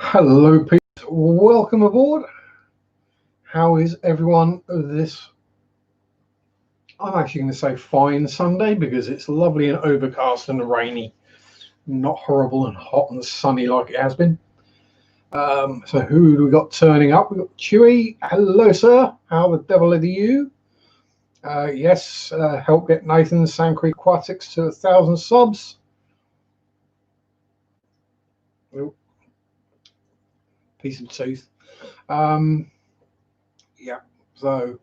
Hello, Pete. Welcome aboard. How is everyone this? I'm actually going to say fine Sunday because it's lovely and overcast and rainy, not horrible and hot and sunny like it has been. So who do we got turning up? We've got Chewy. Hello, sir. How the devil are you? Yes, help get Nathan Sand Creek Aquatics to 1,000 subs. Oh, piece of tooth. Yeah, so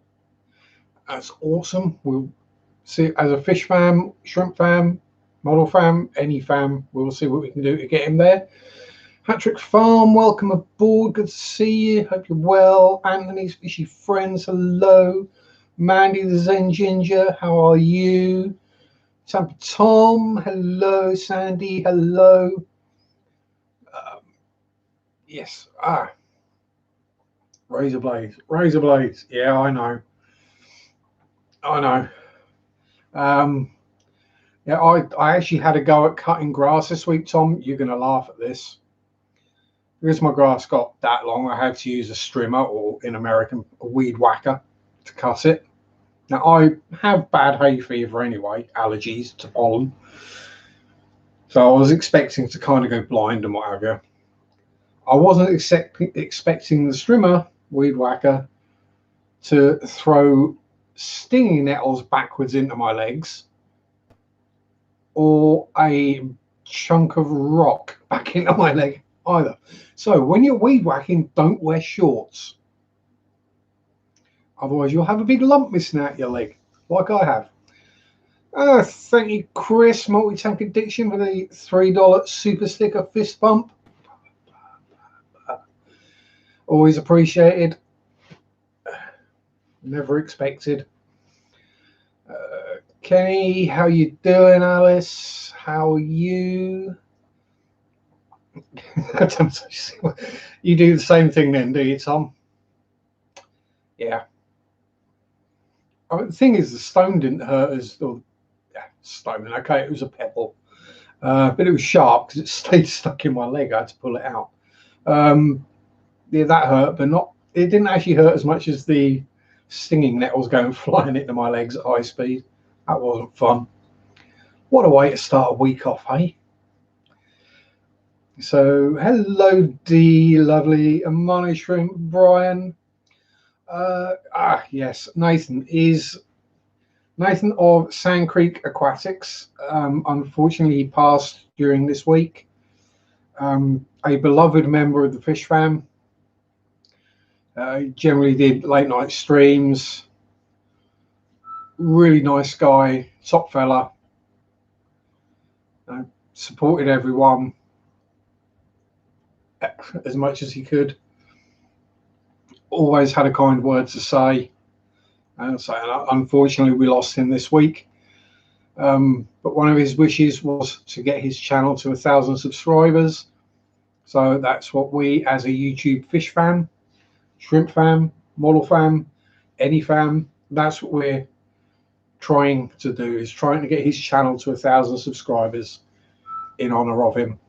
that's awesome. We'll see as a fish fam, shrimp fam, model fam, any fam. We'll see what we can do to get him there. Patrick Farm, welcome aboard. Good to see you. Hope you're well. Anthony's fishy friends, hello. Mandy the Zen Ginger, how are you? Tampa Tom, hello. Sandy, hello. Um, yes. Razor blades. Razor blades. Yeah, I know. I know. Um, yeah, I actually had a go at cutting grass this week, Tom. You're going to laugh at this. Because my grass got that long, I had to use a strimmer, or in American, a weed whacker, to cut it. Now, I have bad hay fever anyway, allergies to pollen. So I was expecting to kind of go blind and what have you. I wasn't expecting the strimmer, weed whacker, to throw stinging nettles backwards into my legs or a chunk of rock back into my leg either. So when you're weed whacking, don't wear shorts. Otherwise, you'll have a big lump missing out your leg, like I have. Thank you, Chris, Multi-Tank Addiction, for the $3 super sticker fist bump. Always appreciated. Never expected. Kenny, how you doing, Alice? How are you? You do the same thing then, do you, Tom? Yeah. The thing is, the stone didn't hurt as stone. Okay, it was a pebble, but it was sharp because it stayed stuck in my leg. I had to pull it out. Yeah, that hurt, but not. It didn't actually hurt as much as the stinging nettles going flying into my legs at high speed. That wasn't fun. What a way to start a week off, hey? So, hello, D, lovely, Amani Shrimp, Brian. Yes, Nathan of Sand Creek Aquatics. Unfortunately, he passed during this week. A beloved member of the fish fam. Generally did late night streams. Really nice guy, top fella. Supported everyone as much as he could. Always had a kind word to say. And so, unfortunately, we lost him this week. But one of his wishes was to get his channel to 1,000 subscribers. So that's what we, as a YouTube fish fam, shrimp fam, model fam, any fam, that's what we're trying to do, is trying to get his channel to 1,000 subscribers in honor of him.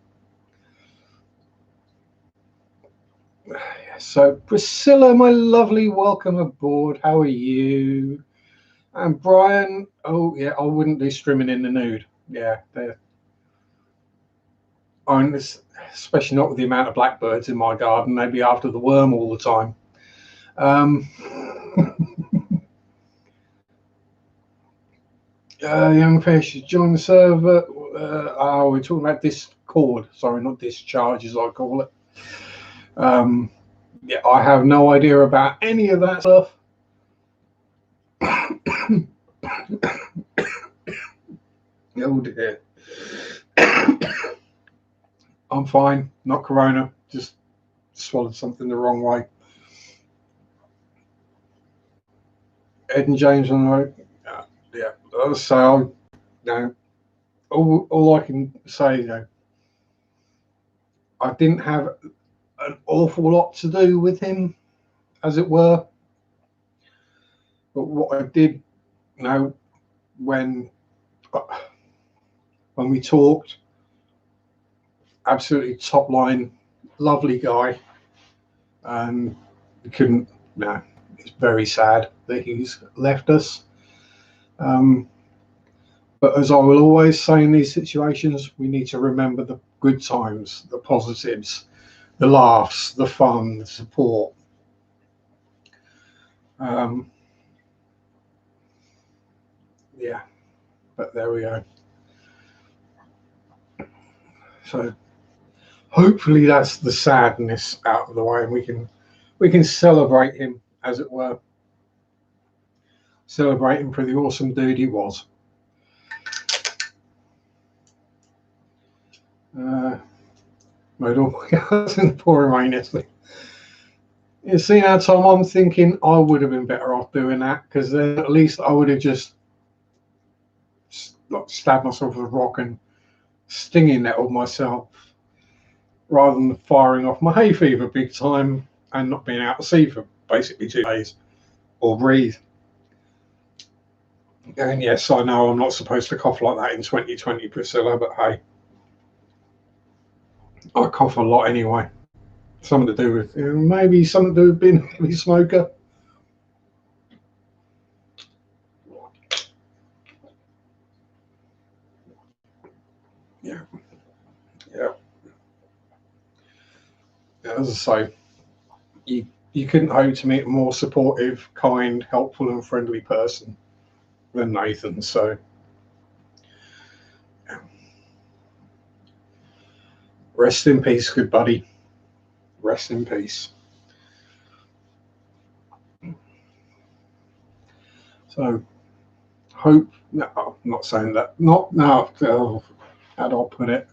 So Priscilla, my lovely, welcome aboard. How are you? And Brian, oh yeah, I wouldn't do strimming in the nude. Yeah, especially not with the amount of blackbirds in my garden. They'd be after the worm all the time. Young fish, join the server. We're talking about Discord. Sorry, not discharge, as I call it. Yeah, I have no idea about any of that stuff. Oh dear. I'm fine, not corona, just swallowed something the wrong way. Ed and James on the road. Yeah. So, all I can say, I didn't have an awful lot to do with him, as it were. But what I did, when we talked, absolutely top line lovely guy, and we couldn't. No, it's very sad that he's left us. But as I will always say in these situations, we need to remember the good times, the positives, the laughs, the fun, the support. Yeah, but there we go. So hopefully that's the sadness out of the way, and we can celebrate him, as it were. Celebrate him for the awesome dude he was. Made all my cars in the pouring rain yesterday. You see now, Tom, I'm thinking I would have been better off doing that, because then at least I would have just stabbed myself with a rock and stinging nettled myself, rather than firing off my hay fever big time and not being out to sea for basically 2 days or breathe. And yes, I know I'm not supposed to cough like that in 2020, Priscilla, but hey, I cough a lot anyway. Something to do with, maybe something to do with being a heavy smoker. Yeah. As I say, you couldn't hope to meet a more supportive, kind, helpful, and friendly person than Nathan. So, rest in peace, good buddy. Rest in peace. So, hope. No, I'm not saying that. Not now. How do I put it?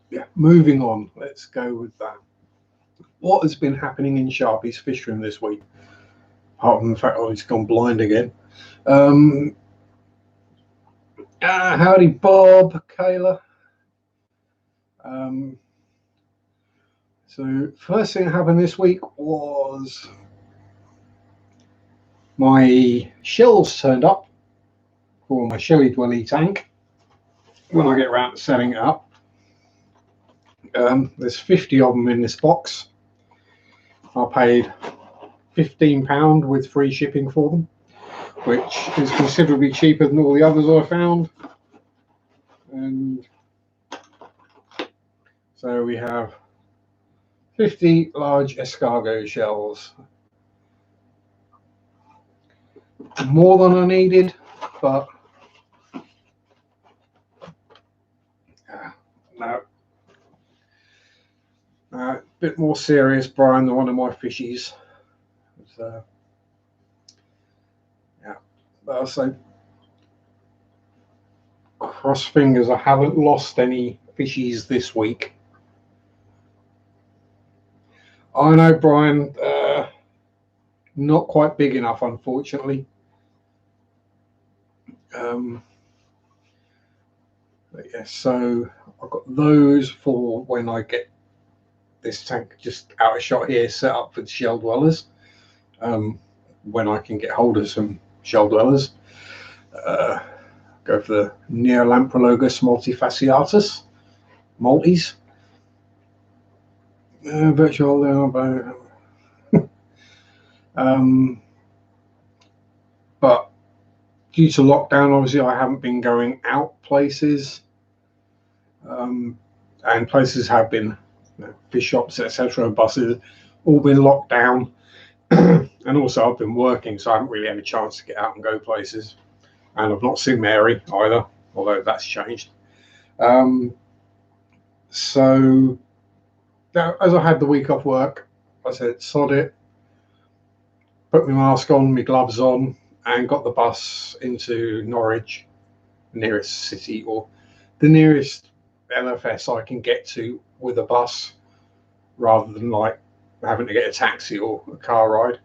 Yeah, moving on. Let's go with that. What has been happening in Sharpie's fish room this week? Apart from the fact that he's gone blind again. Howdy, Bob, Kayla. So first thing that happened this week was my shells turned up for my Shelly Dwelly tank. When I get around to setting it up, there's 50 of them in this box. I paid £15 with free shipping for them, which is considerably cheaper than all the others I found. And so we have 50 large escargot shells. More than I needed, but no. A bit more serious, Brian, than one of my fishies. So, yeah, but I'll say, cross fingers, I haven't lost any fishies this week. I know, Brian, not quite big enough, unfortunately. But yeah, so I've got those for when I get this tank just out of shot here set up for shell dwellers. When I can get hold of some shell dwellers, go for the Neolamprologus multifasciatus, multis. Virtual about. But due to lockdown, obviously, I haven't been going out places, and places have been, fish shops, etc., buses, all been locked down. And also, I've been working, so I haven't really had a chance to get out and go places. And I've not seen Mary either, although that's changed. So, as I had the week off work, I said, sod it, put my mask on, my gloves on, and got the bus into Norwich, nearest city, or the nearest LFS I can get to with a bus, rather than like having to get a taxi or a car ride.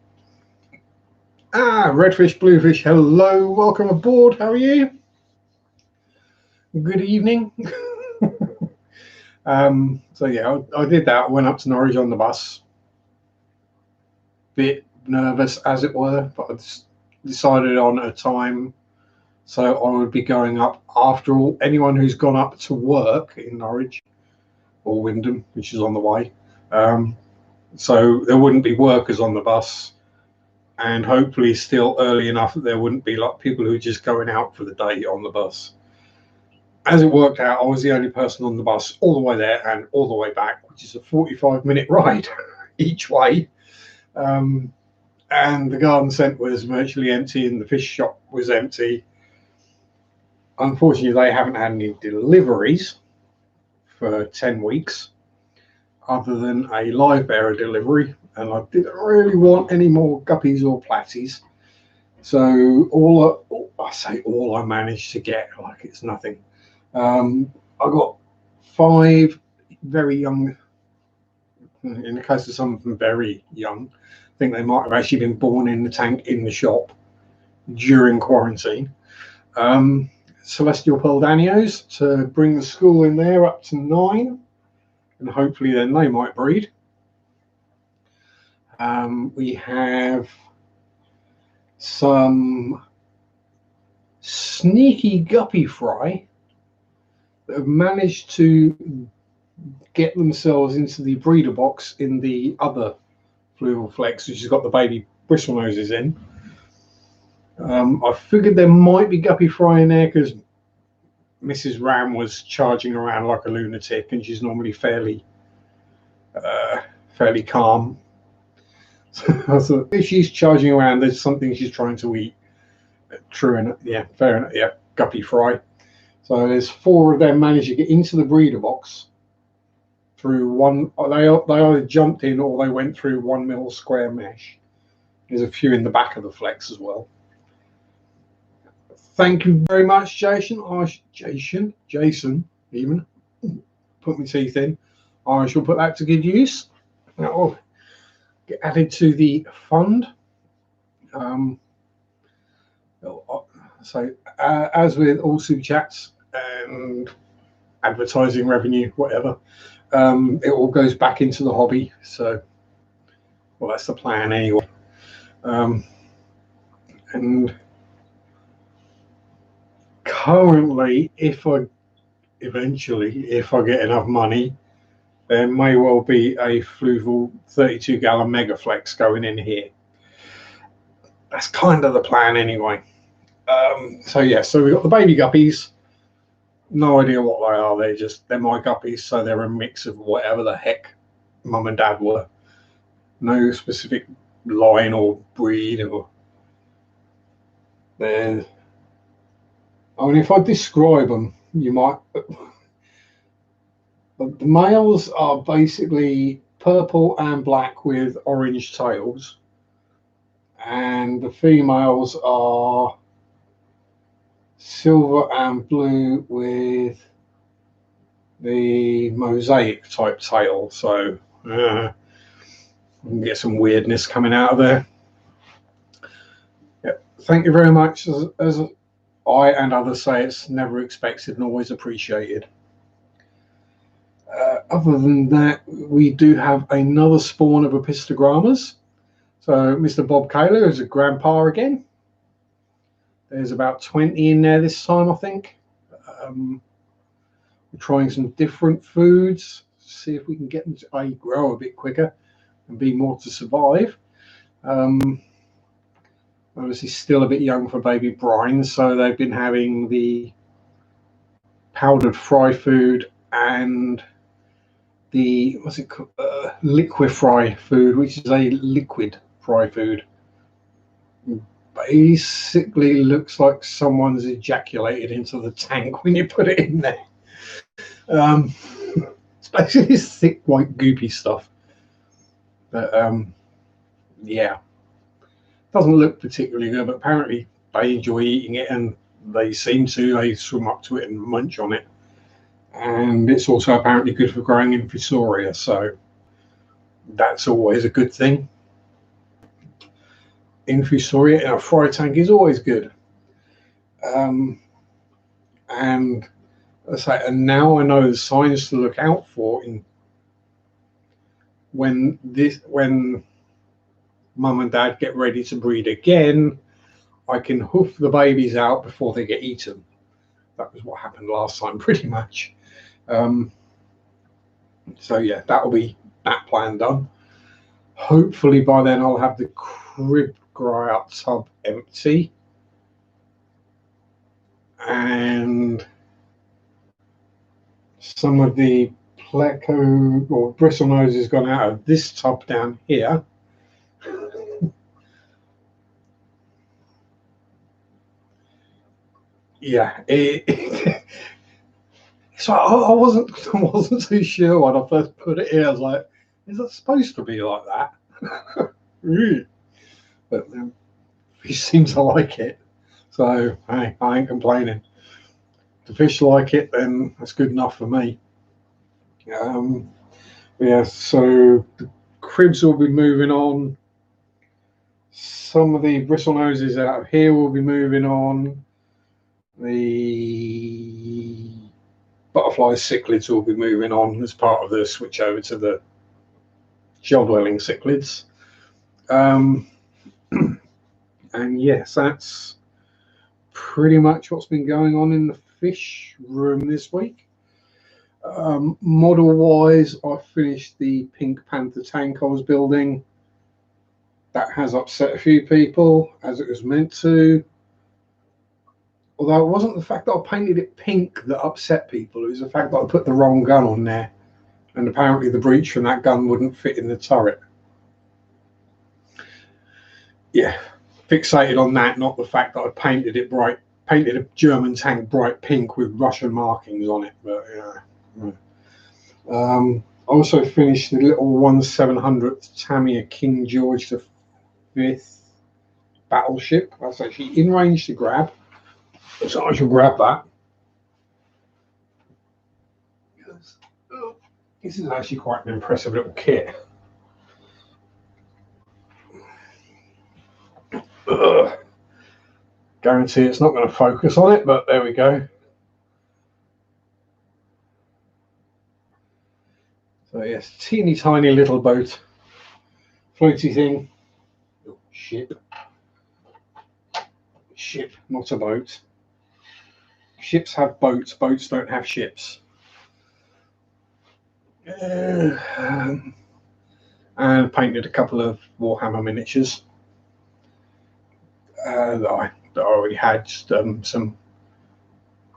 Redfish, Bluefish, hello, welcome aboard, how are you? Good evening. So yeah, I did that, went up to Norwich on the bus. Bit nervous, as it were, but I decided on a time So I would be going up after all anyone who's gone up to work in Norwich or Wyndham, which is on the way. So there wouldn't be workers on the bus, and hopefully still early enough that there wouldn't be like people who are just going out for the day on the bus. As it worked out, I was the only person on the bus all the way there and all the way back, which is a 45-minute ride each way. And the garden centre was virtually empty and the fish shop was empty. Unfortunately, they haven't had any deliveries for 10 weeks other than a live bearer delivery, and I didn't really want any more guppies or platties. So all I managed to get, like it's nothing. I got 5 very young, in the case of some of them very young. I think they might have actually been born in the tank in the shop during quarantine. Celestial Pearl Danios to bring the school in there up to 9, and hopefully then they might breed. We have some sneaky guppy fry that have managed to get themselves into the breeder box in the other fluval flex, which has got the baby bristle noses in. I figured there might be guppy fry in there because Mrs. Ram was charging around like a lunatic, and she's normally fairly calm. So if she's charging around, there's something she's trying to eat. True enough, yeah, fair enough. Yeah, guppy fry. So there's 4 of them managed to get into the breeder box through one. They either jumped in or they went through 1 mil square mesh. There's a few in the back of the flex as well. Thank you very much, Jason. Jason, even put my teeth in. I shall put that to good use. That will get added to the fund. So as with all super chats and advertising revenue, whatever, it all goes back into the hobby. So, well, that's the plan anyway. And currently, if I get enough money, there may well be a fluval 32-gallon Megaflex going in here. That's kind of the plan anyway. So we've got the baby guppies. No idea what they are. They're my guppies, so they're a mix of whatever the heck mum and dad were. No specific line or breed or. I mean, if I describe them, you might. The males are basically purple and black with orange tails, and the females are silver and blue with the mosaic type tail. So we can get some weirdness coming out of there. Yep. Thank you very much. As I and others say, it's never expected and always appreciated. Other than that, we do have another spawn of apistogrammas. So Mr. Bob Kaler is a grandpa again. There's about 20 in there this time, I think. We're trying some different foods to see if we can get them to grow a bit quicker and be more to survive. Obviously still a bit young for baby brine, so they've been having the powdered fry food and the liquid fry food, which is a liquid fry food. Basically looks like someone's ejaculated into the tank when you put it in there. It's basically this thick white goopy stuff, but yeah, doesn't look particularly good, but apparently they enjoy eating it, and they swim up to it and munch on it. And it's also apparently good for growing infusoria, so that's always a good thing. Infusoria in a fry tank is always good. And now I know the signs to look out for when mum and dad get ready to breed again. I can hoof the babies out before they get eaten. That was what happened last time, pretty much. So yeah, that'll be that plan done. Hopefully by then I'll have the crib grow out tub empty, and some of the pleco or bristlenose has gone out of this tub down here. Yeah, so I wasn't too sure when I first put it here. I was like, is it supposed to be like that? But he seems to like it, so hey, I ain't complaining. If the fish like it, then that's good enough for me. Yeah, so the cribs will be moving on. Some of the bristle noses out of here will be moving on. The butterfly cichlids will be moving on as part of the switch over to the shell dwelling cichlids. And yes, that's pretty much what's been going on in the fish room this week. Model wise, I finished the Pink Panther tank I was building. That has upset a few people, as it was meant to. Although it wasn't the fact that I painted it pink that upset people, it was the fact that I put the wrong gun on there, and apparently the breech from that gun wouldn't fit in the turret. Yeah, fixated on that, not the fact that I painted a German tank bright pink with Russian markings on it. But yeah. I also finished the little 1/700th Tamiya King George V battleship. That's actually in range to grab, so I should grab that. This is actually quite an impressive little kit. Guarantee it's not going to focus on it, but there we go. So yes, teeny tiny little boat, floaty thing. Oh, ship, not a boat. Ships have boats. Boats don't have ships. And painted a couple of Warhammer miniatures that I already had. Some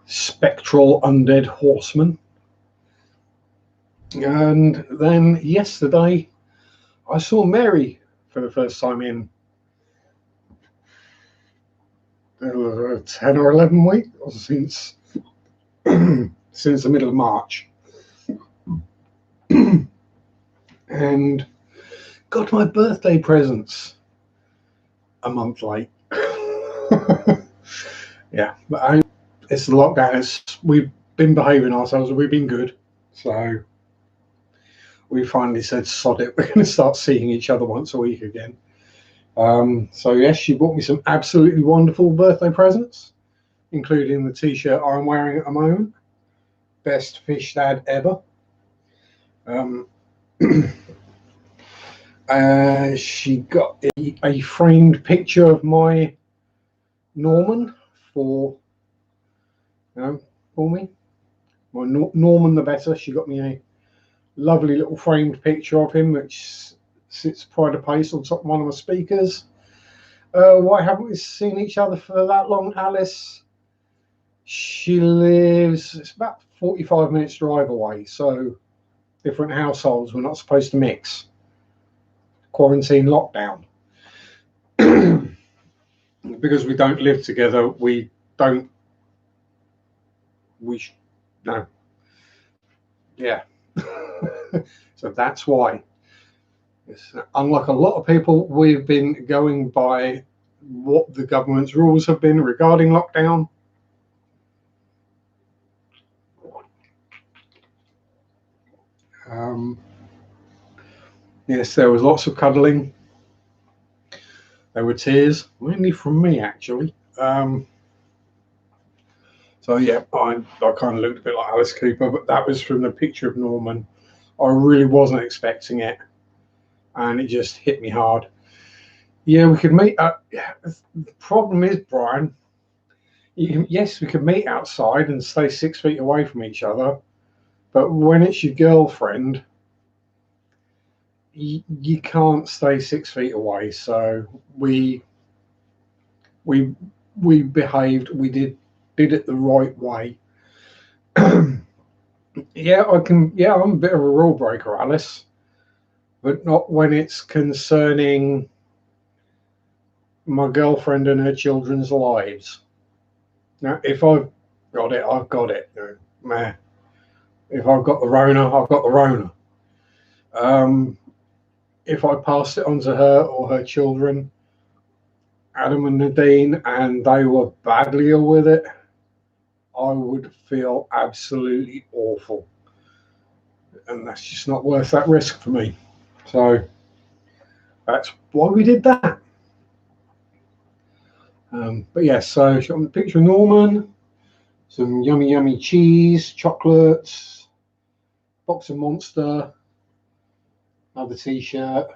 spectral undead horsemen. And then yesterday, I saw Mary for the first time in 10 or 11 weeks, or since the middle of March. And got my birthday presents a month late. Yeah, but it's the lockdown. We've been behaving ourselves, we've been good. So we finally said, sod it, we're going to start seeing each other once a week again. So yes, she bought me some absolutely wonderful birthday presents, including the t-shirt I'm wearing at the moment. Best fish dad ever. She got a framed picture of my Norman for me. My Norman the better. She got me a lovely little framed picture of him, which sits pride of place on top of one of my speakers. Why haven't we seen each other for that long, Alice? She lives, it's about 45 minutes drive away, so different households, we're not supposed to mix. Quarantine lockdown. Because we don't live together, no. Yeah. So that's why. Unlike a lot of people, we've been going by what the government's rules have been regarding lockdown. Yes, there was lots of cuddling. There were tears, mainly from me, actually. So yeah, I kind of looked a bit like Alice Cooper, but that was from the picture of Norman. I really wasn't expecting it, and it just hit me hard. Yeah, we could meet. The problem is, Brian. Yes, we could meet outside and stay 6 feet away from each other, but when it's your girlfriend, you can't stay 6 feet away. So we we behaved. We did it the right way. Yeah, I can. Yeah, I'm a bit of a rule breaker, Alice, but not when it's concerning my girlfriend and her children's lives. Now, if I've got it, I've got it. Man, if I've got the Rona, I've got the Rona. Um, if I passed it on to her or her children, Adam and Nadine, and they were badly ill with it, I would feel absolutely awful. And that's just not worth that risk for me. So that's why we did that. But yes, so she's got a picture of Norman, some yummy, yummy cheese, chocolates, box of Monster, another t-shirt,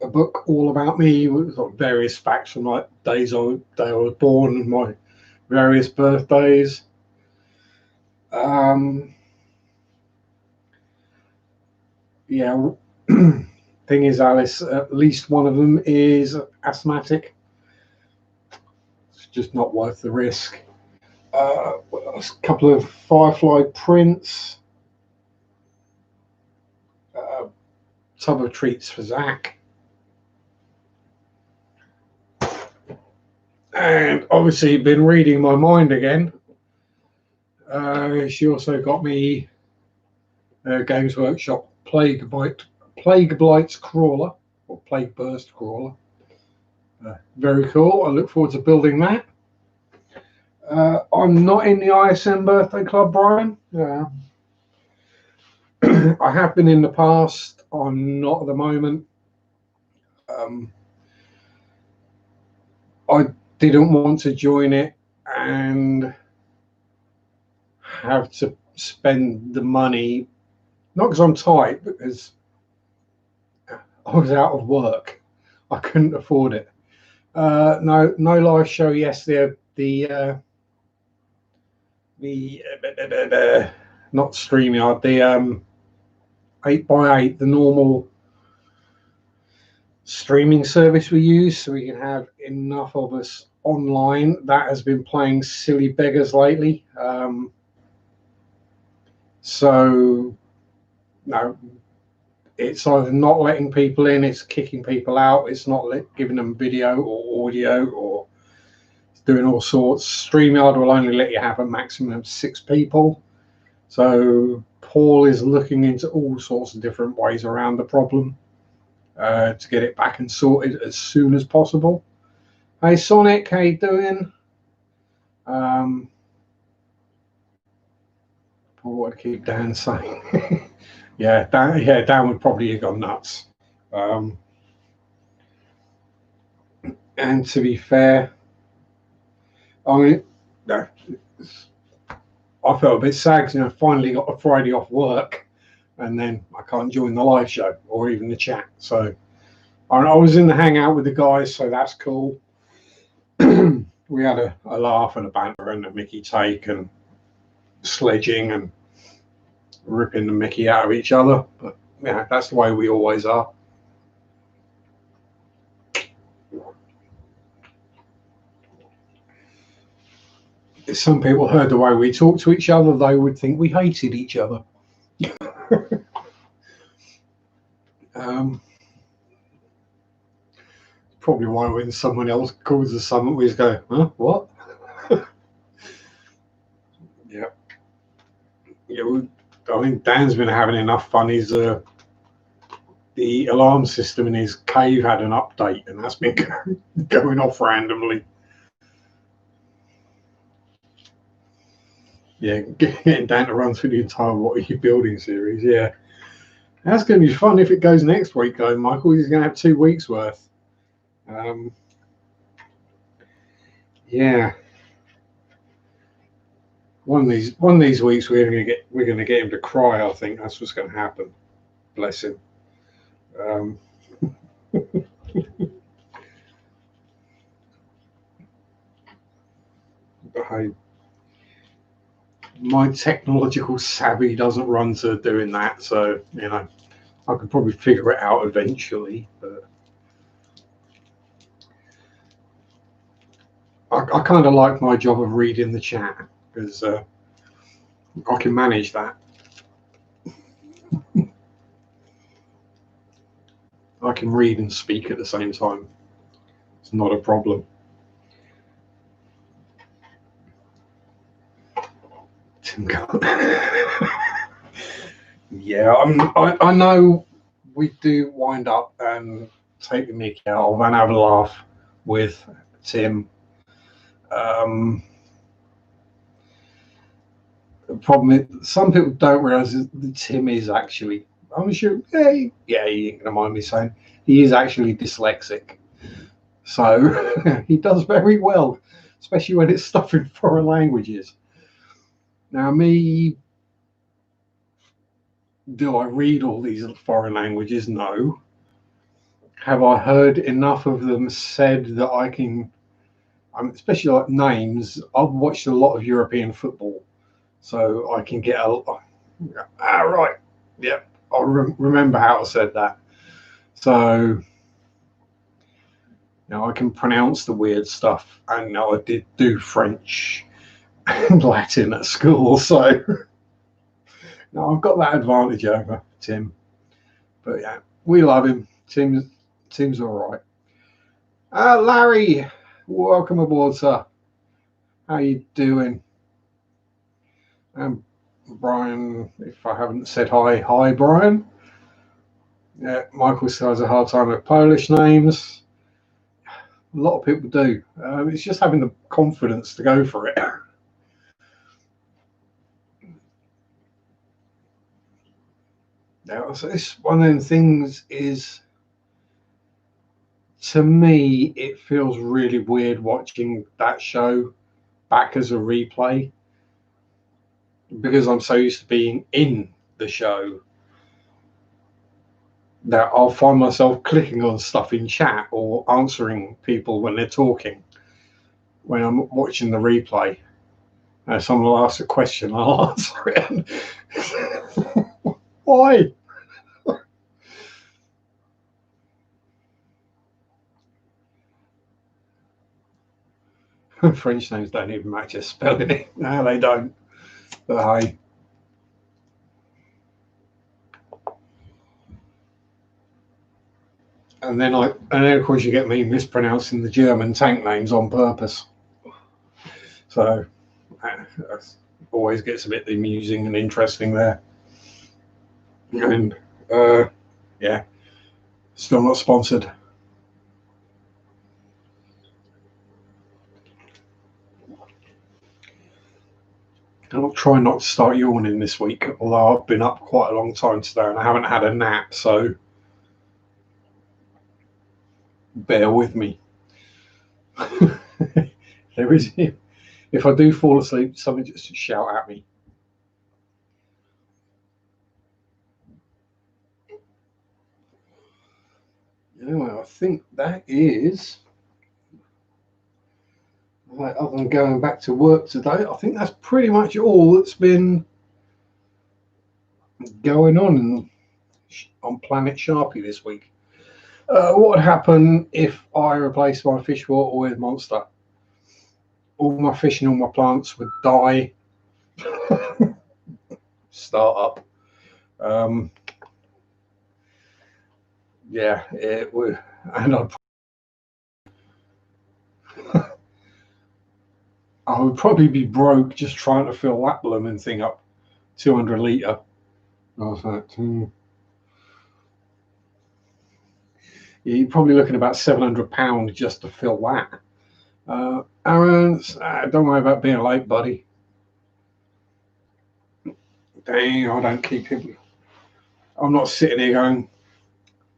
a book all about me with various facts from like day I was born, my various birthdays. Yeah, thing is, Alice, at least one of them is asthmatic. It's just not worth the risk. A couple of Firefly prints, tub of treats for Zach, and obviously been reading my mind again. She also got me Games Workshop Plague Blight Crawler or Plague Burst Crawler. Very cool. I look forward to building that. I'm not in the ISM birthday club, Brian. I have been in the past. I'm not at the moment. I didn't want to join it and have to spend the money, not because I'm tight, but because I was out of work. I couldn't afford it. No live show yesterday. The not StreamYard, the 8x8, the normal streaming service we use, so we can have enough of us online. That has been playing silly beggars lately. So no, it's either not letting people in, it's kicking people out, it's not giving them video or audio, or it's doing all sorts. StreamYard will only let you have a maximum of 6 people. So Paul is looking into all sorts of different ways around the problem to get it back and sorted as soon as possible. Hey Sonic, how you doing? What to keep Dan saying? Yeah, Dan would probably have gone nuts. And to be fair, I mean, I felt a bit sad because finally got a Friday off work, and then I can't join the live show or even the chat. So I was in the hangout with the guys, so that's cool. We had a laugh and a banter and a Mickey take and sledging and ripping the Mickey out of each other. But yeah, that's the way we always are. If some people heard the way we talk to each other, they would think we hated each other. Probably why when someone else calls us something, we just go, huh, what? Yeah. I think Dan's been having enough fun. The alarm system in his cave had an update, and that's been going off randomly. Yeah, getting Dan to run through the entire What Are You Building series. Yeah, that's going to be fun if it goes next week, though, Michael. He's going to have 2 weeks worth. Yeah. One of these weeks we're going to get him to cry. I think that's what's going to happen. Bless him. my technological savvy doesn't run to doing that, so I could probably figure it out eventually. But I kind of like my job of reading the chat because I can manage that. I can read and speak at the same time. It's not a problem. Yeah, I know we do wind up and take the mick out of and have a laugh with Tim. The problem is, some people don't realise that Tim is actually, I'm sure, he ain't gonna mind me saying, he is actually dyslexic. So he does very well, especially when it's stuff in foreign languages. Now, me, do I read all these foreign languages? No. Have I heard enough of them said that I can, especially like names? I've watched a lot of European football, so I can get right. Yep, I remember how I said that. So I can pronounce the weird stuff, and I did do French and Latin at school, so I've got that advantage over Tim. But yeah, we love him. Tim's all right. Larry, welcome aboard, sir. How you doing? Brian, if I haven't said hi, Brian. Yeah, Michael still has a hard time with Polish names. A lot of people do. It's just having the confidence to go for it. Now, so it's one of them things is, to me, it feels really weird watching that show back as a replay because I'm so used to being in the show that I'll find myself clicking on stuff in chat or answering people when they're talking when I'm watching the replay. Someone will ask a question, I'll answer it. Why? French names don't even match a spelling it. No, they don't. But hey. And then of course you get me mispronouncing the German tank names on purpose. So that always gets a bit amusing and interesting there. And yeah, still not sponsored. I'll try not to start yawning this week, although I've been up quite a long time today and I haven't had a nap, so bear with me. There is, if I do fall asleep, something just shout at me. Anyway, I think that is, other than going back to work today, I think that's pretty much all that's been going on Planet Sharpie this week. What would happen if I replaced my fish water with Monster? All my fish and all my plants would die. Start up. Yeah, it would, and I would probably be broke just trying to fill that blooming thing up, 200 litre. What's that? You're probably looking about £700 just to fill that. Aaron, don't worry about being late, buddy. Dang, I don't keep him. I'm not sitting here going,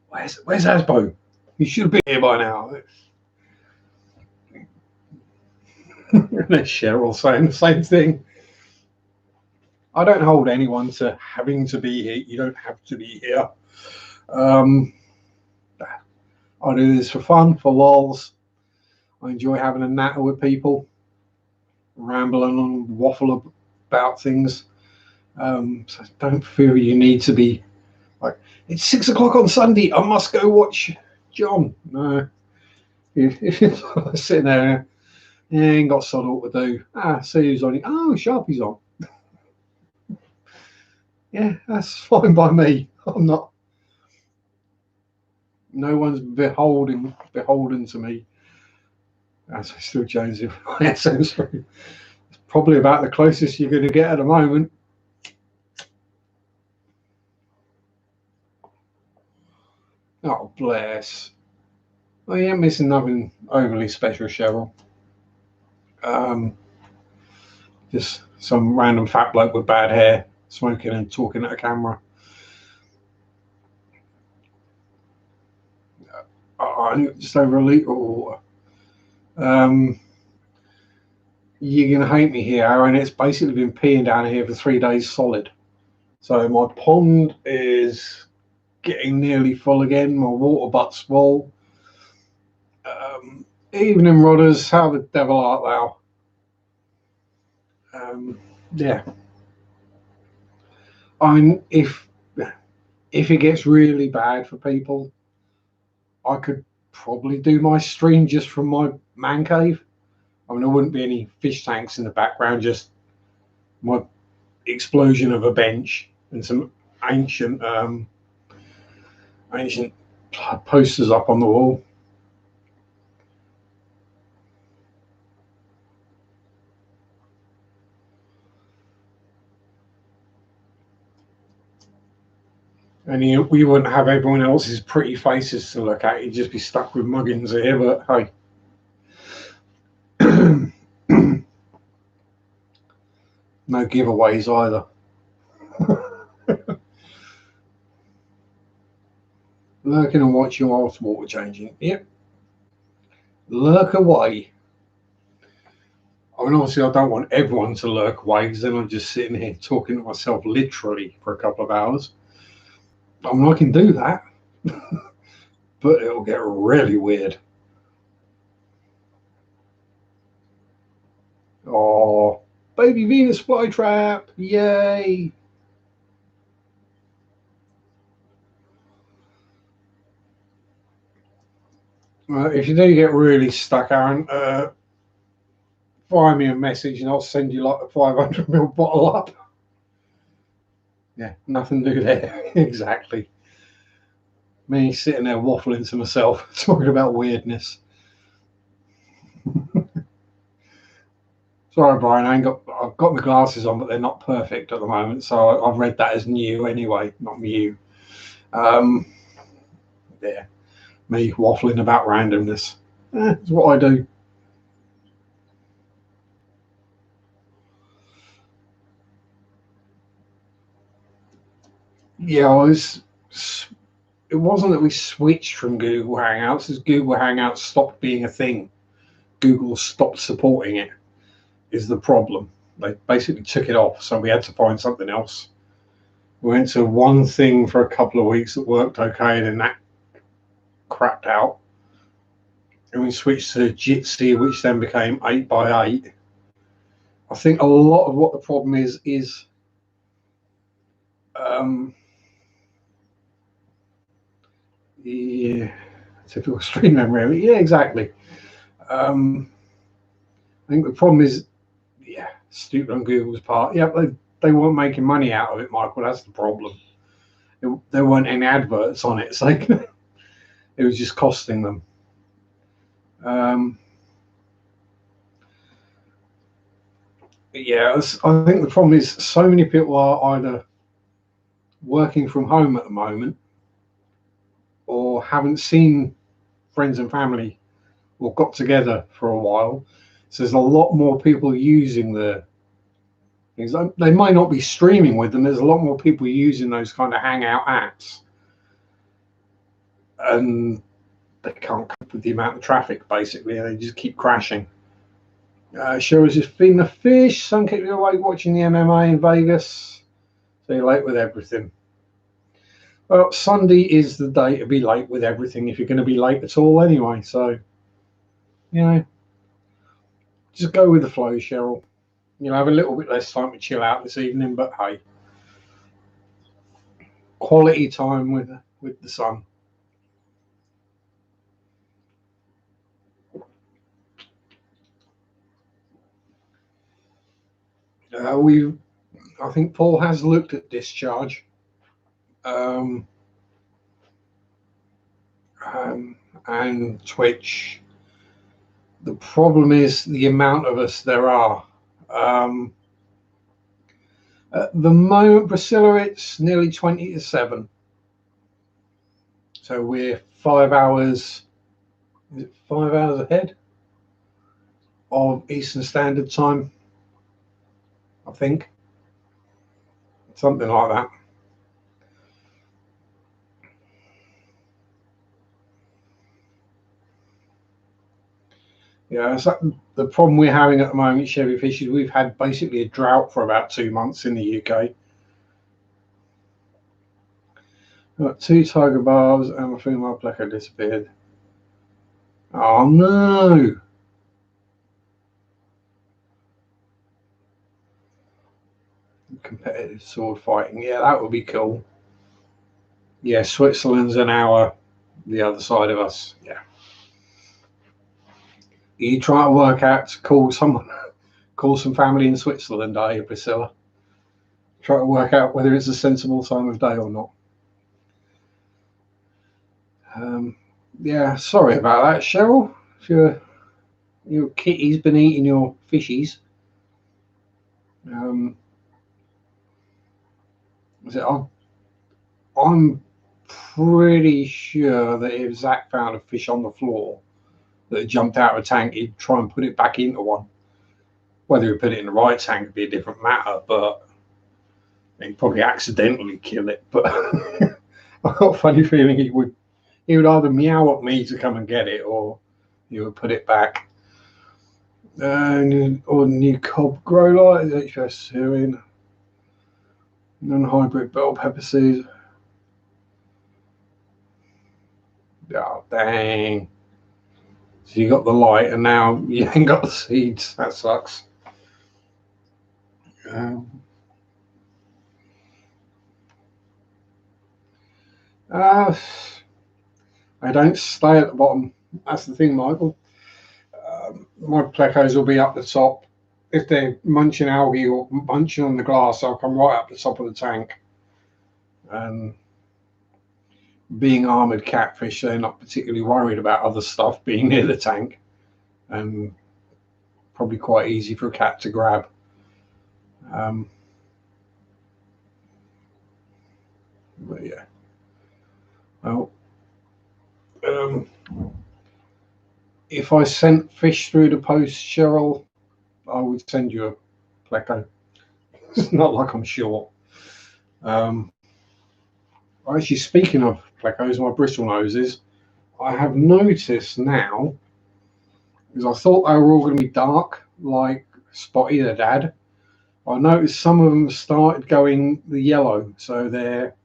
where's Asbo? He should be here by now. There's Cheryl saying the same thing. I don't hold anyone to having to be here. You don't have to be here. I do this for fun, for lols. I enjoy having a natter with people. ramble and waffle about things. So don't feel you need to be like, it's 6 o'clock on Sunday, I must go watch John. No, if you're sitting there, yeah, ain't got sod all to do. See who's on it. Oh, Sharpie's on. Yeah, that's fine by me. I'm not. No one's beholden to me. As I still change it. It's probably about the closest you're going to get at the moment. Oh, bless. Well, you ain't missing nothing overly special, Cheryl. Just some random fat bloke with bad hair, smoking and talking at a camera. Just over a litre of water. You're going to hate me here, Aaron. It's basically been peeing down here for 3 days solid. So my pond is getting nearly full again. My water butt's full. Evening Rodders, how the devil art thou? Yeah. I mean, if it gets really bad for people, I could probably do my stream just from my man cave. I mean, there wouldn't be any fish tanks in the background, just my explosion of a bench and some ancient posters up on the wall. And we wouldn't have everyone else's pretty faces to look at. You'd just be stuck with muggins here, but hey. No giveaways either. Lurking and watching whilst water changing. Yep. Lurk away. I mean, obviously, I don't want everyone to lurk away because then I'm just sitting here talking to myself literally for a couple of hours. I mean, I can do that, but it'll get really weird. Oh, baby Venus flytrap! Yay! If you do get really stuck, Aaron, fire me a message and I'll send you like a 500ml bottle up. Yeah, nothing to do there. Exactly. Me sitting there waffling to myself, talking about weirdness. Sorry, Brian, I've got my glasses on, but they're not perfect at the moment, so I've read that as new anyway, not Mew. Yeah, me waffling about randomness. It's what I do. Yeah, it wasn't that we switched from Google Hangouts, as Google Hangouts stopped being a thing. Google stopped supporting it, is the problem. They basically took it off, so we had to find something else. We went to one thing for a couple of weeks that worked okay, and then that crapped out. And we switched to Jitsi, which then became 8x8. I think a lot of what the problem is yeah, typical stream memory. Yeah, exactly. I think the problem is, yeah, stupid on Google's part. Yeah, they weren't making money out of it, Michael. That's the problem. There weren't any adverts on it, so it was just costing them. Yeah, I think the problem is so many people are either working from home at the moment or haven't seen friends and family or got together for a while. So there's a lot more people using the things. They might not be streaming with them. There's a lot more people using those kind of hangout apps. And they can't cope with the amount of traffic, basically. They just keep crashing. Show us just feeding the fish. Sun kept you awake watching the MMA in Vegas. So you're late with everything. Well, Sunday is the day to be late with everything if you're going to be late at all anyway. So, you know, just go with the flow, Cheryl. You'll have a little bit less time to chill out this evening, but hey, quality time with the sun. I think Paul has looked at discharge, um, and Twitch. The problem is the amount of us there are. At the moment, Priscilla, it's nearly 20 to 7. So we're 5 hours, is it 5 hours ahead of Eastern Standard Time? I think. Something like that. Yeah, so the problem we're having at the moment, Chevy Fish, is we've had basically a drought for about 2 months in the UK. We've got 2 tiger barbs and a female pleco disappeared. Oh no! Competitive sword fighting. Yeah, that would be cool. Yeah, Switzerland's an hour the other side of us. Yeah. You try to work out to call some family in Switzerland, are you, Priscilla? Try to work out whether it's a sensible time of day or not. Yeah, sorry about that, Cheryl. If your kitty's been eating your fishies. I'm pretty sure that if Zach found a fish on the floor that jumped out of a tank, he'd try and put it back into one. Whether he put it in the right tank would be a different matter, but he'd probably accidentally kill it. But I've got a funny feeling he would either meow at me to come and get it, or he would put it back. Or new cob grow light, HS hearing, non-hybrid bell pepper seeds. Oh, dang. So you got the light and now you ain't got the seeds. That sucks. I don't stay at the bottom. That's the thing, Michael. My plecos will be up the top. If they're munching algae or munching on the glass, I'll come right up the top of the tank. And being armored catfish, they're not particularly worried about other stuff being near the tank, and probably quite easy for a cat to grab. But yeah. Well, if I sent fish through the post, Cheryl, I would send you a pleco. It's not like I'm short. Actually, speaking of plecos, my bristle noses, I have noticed now, because I thought they were all going to be dark, like Spotty the dad. I noticed some of them started going the yellow, so they're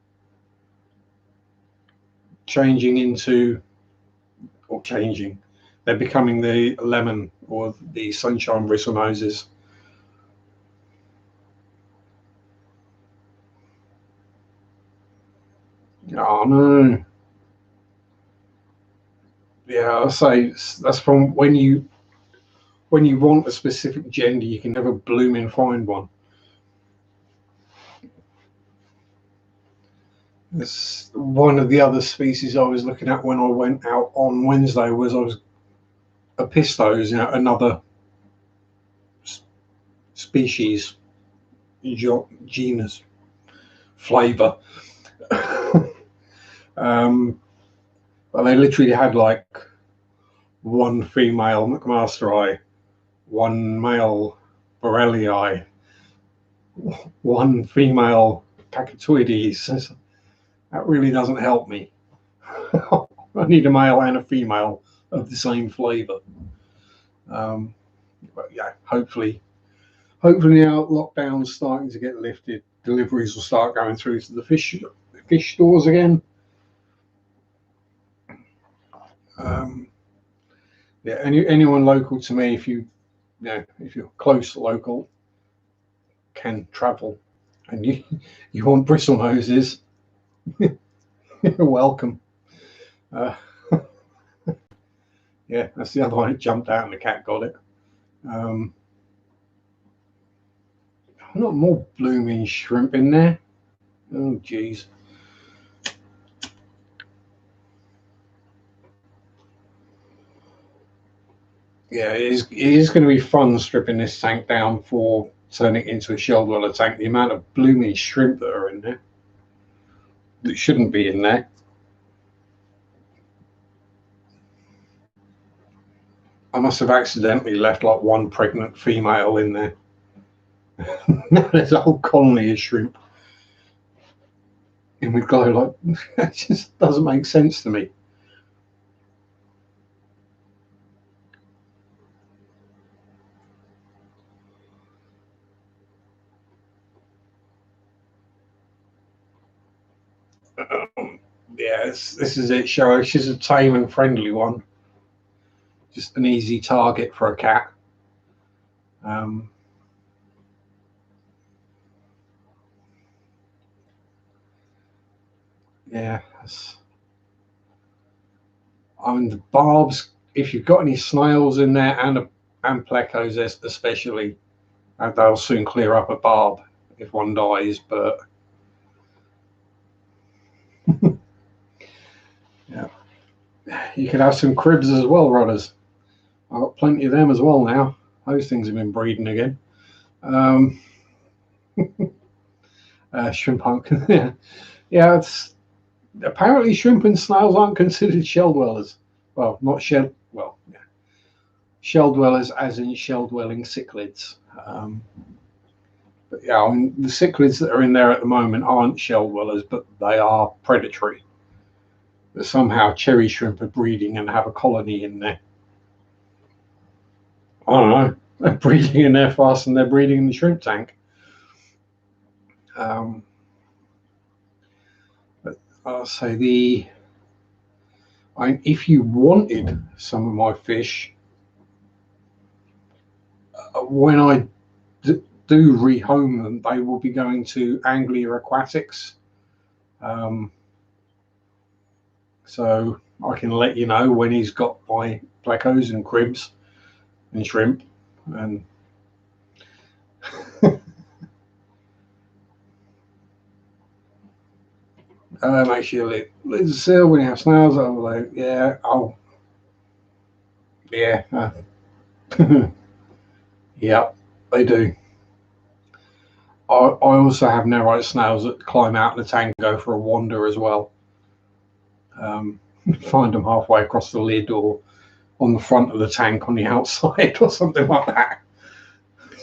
they're becoming the lemon or the sunshine bristle noses. Oh no. Yeah, I'll say that's from when you want a specific gender, you can never blooming find one. This one of the other species I was looking at when I went out on Wednesday was a pistos, another species, genus, flavor. But they literally had like one female McMasterii, one male Borellii, one female Cacatoides. That really doesn't help me. I need a male and a female of the same flavour. But yeah, hopefully now lockdown's starting to get lifted, deliveries will start going through to the fish stores again. Yeah, anyone local to me, if you're close local, can travel, and you want bristle noses, you're welcome. Yeah, that's the other one. It jumped out and the cat got it. Not more blooming shrimp in there. Oh, geez. Yeah, it is going to be fun stripping this tank down for turning it into a shell dweller tank. The amount of blooming shrimp that are in there that shouldn't be in there. I must have accidentally left like one pregnant female in there. There's a whole colony of shrimp. And we've got like, it just doesn't make sense to me. Yeah, this is it, Cheryl. She's a tame and friendly one. Just an easy target for a cat. Yeah, I mean the barbs. If you've got any snails in there and plecos, especially, they'll soon clear up a barb if one dies. But yeah, you can have some cribs as well, rudders. I've got plenty of them as well now. Those things have been breeding again. Shrimp hunt. Yeah, it's apparently shrimp and snails aren't considered shell dwellers. Well, not shell. Well, yeah, shell dwellers as in shell dwelling cichlids. But yeah, I mean, the cichlids that are in there at the moment aren't shell dwellers, but they are predatory. But somehow cherry shrimp are breeding and have a colony in there. I don't know. They're breeding in there fast, and they're breeding in the shrimp tank. But I'll say if you wanted some of my fish, when I do rehome them, they will be going to Anglia Aquatics. So I can let you know when he's got my plecos and cribs and shrimp. And make sure you lid seal when you have snails. I'm like, yeah, oh, yeah, yeah, they do. I also have Nerite snails that climb out of the tank and go for a wander as well. Find them halfway across the lid or on the front of the tank on the outside or something like that.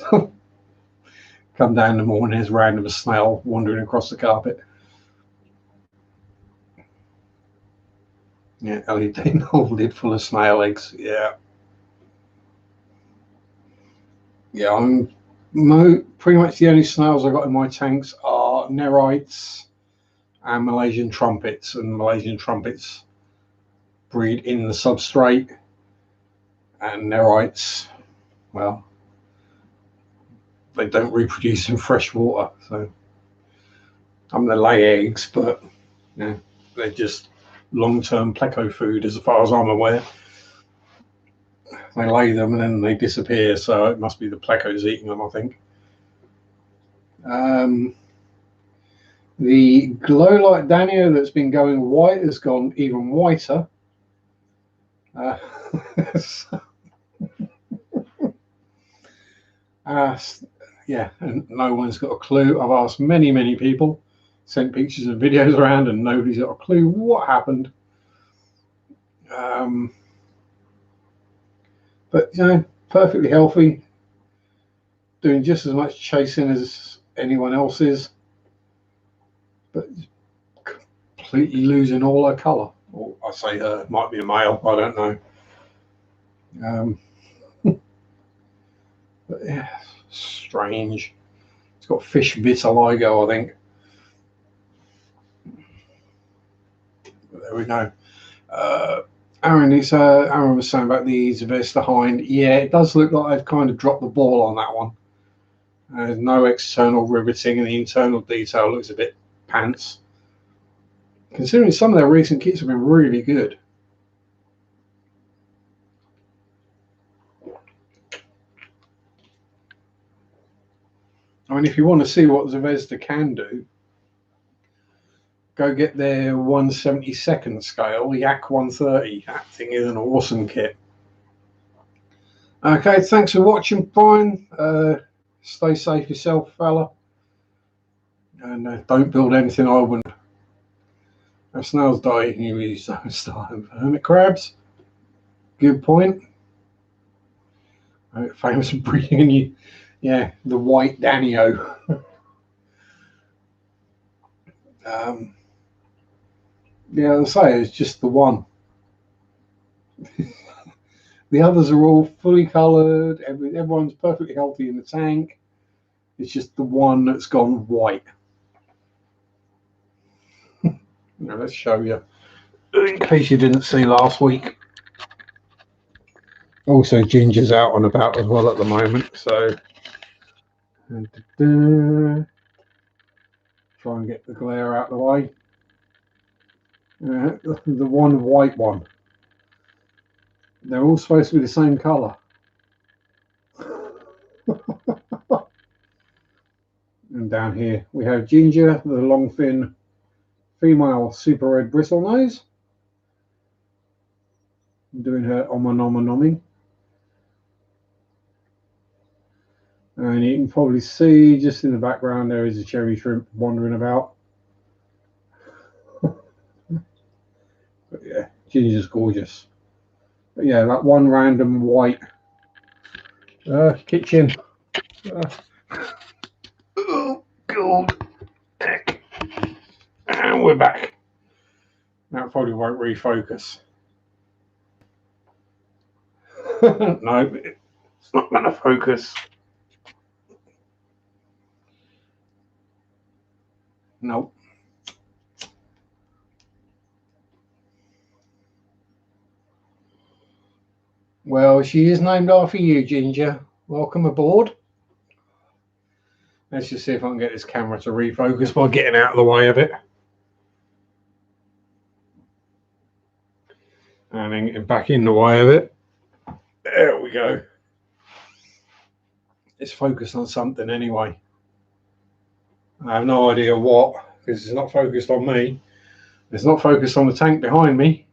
Come down in the morning, there's random snail wandering across the carpet. Yeah, LED whole lid full of snail eggs. Yeah. Yeah, I'm pretty much the only snails I got in my tanks are Nerites and Malaysian trumpets, and Malaysian trumpets breed in the substrate, and Nerites, well, they don't reproduce in fresh water, so they lay eggs, but yeah, they're just long-term pleco food as far as I'm aware. They lay them and then they disappear, so it must be the plecos eating them, I think. The glow light Danio that's been going white has gone even whiter. Yeah, and no one's got a clue. I've asked many people, sent pictures and videos around, and nobody's got a clue what happened. But you know, perfectly healthy, doing just as much chasing as anyone else is, but completely losing all her colour. Or I say her, might be a male, I don't know. But yeah, strange. It's got fish vitiligo, I think. But there we go. Aaron was saying about the Vista Hind. Yeah, it does look like they've kind of dropped the ball on that one. There's no external riveting, and the internal detail looks a bit pants. Considering some of their recent kits have been really good. I mean, if you want to see what Zvezda can do, go get their 1/72nd scale, the Yak 130. That thing is an awesome kit. Okay, thanks for watching, Brian. Stay safe yourself, fella. And don't build anything I wouldn't. If snails die, you use start hermit crabs. Good point. Famous for breeding you. Yeah, the white Danio. Yeah, as I say, it's just the one. The others are all fully coloured. Everyone's perfectly healthy in the tank. It's just the one that's gone white. Now let's show you, in case you didn't see last week. Also, Ginger's out and about as well at the moment, so try and get the glare out of the way. The one white one. They're all supposed to be the same colour. And down here we have Ginger, the long fin female super red bristle nose, doing her omonoming. And you can probably see just in the background there is a cherry shrimp wandering about. But yeah, Ginger's gorgeous. But yeah, that one random white kitchen. Oh god. And we're back. That probably won't refocus. No, it's not going to focus. Nope. Well, she is named after you, Ginger. Welcome aboard. Let's just see if I can get this camera to refocus by getting out of the way of it. And then getting back in the way of it. There we go. It's focused on something anyway. I have no idea what, because it's not focused on me. It's not focused on the tank behind me.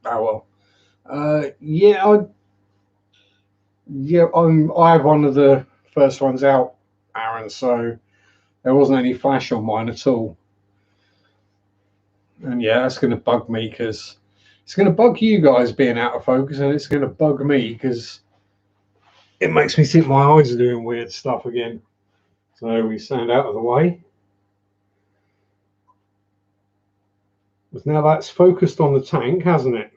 Oh well. Yeah, I had one of the first ones out, Aaron, so there wasn't any flash on mine at all. And yeah, that's going to bug me because it's going to bug you guys being out of focus, and it's going to bug me because it makes me think my eyes are doing weird stuff again. So we stand out of the way. But now that's focused on the tank, hasn't it?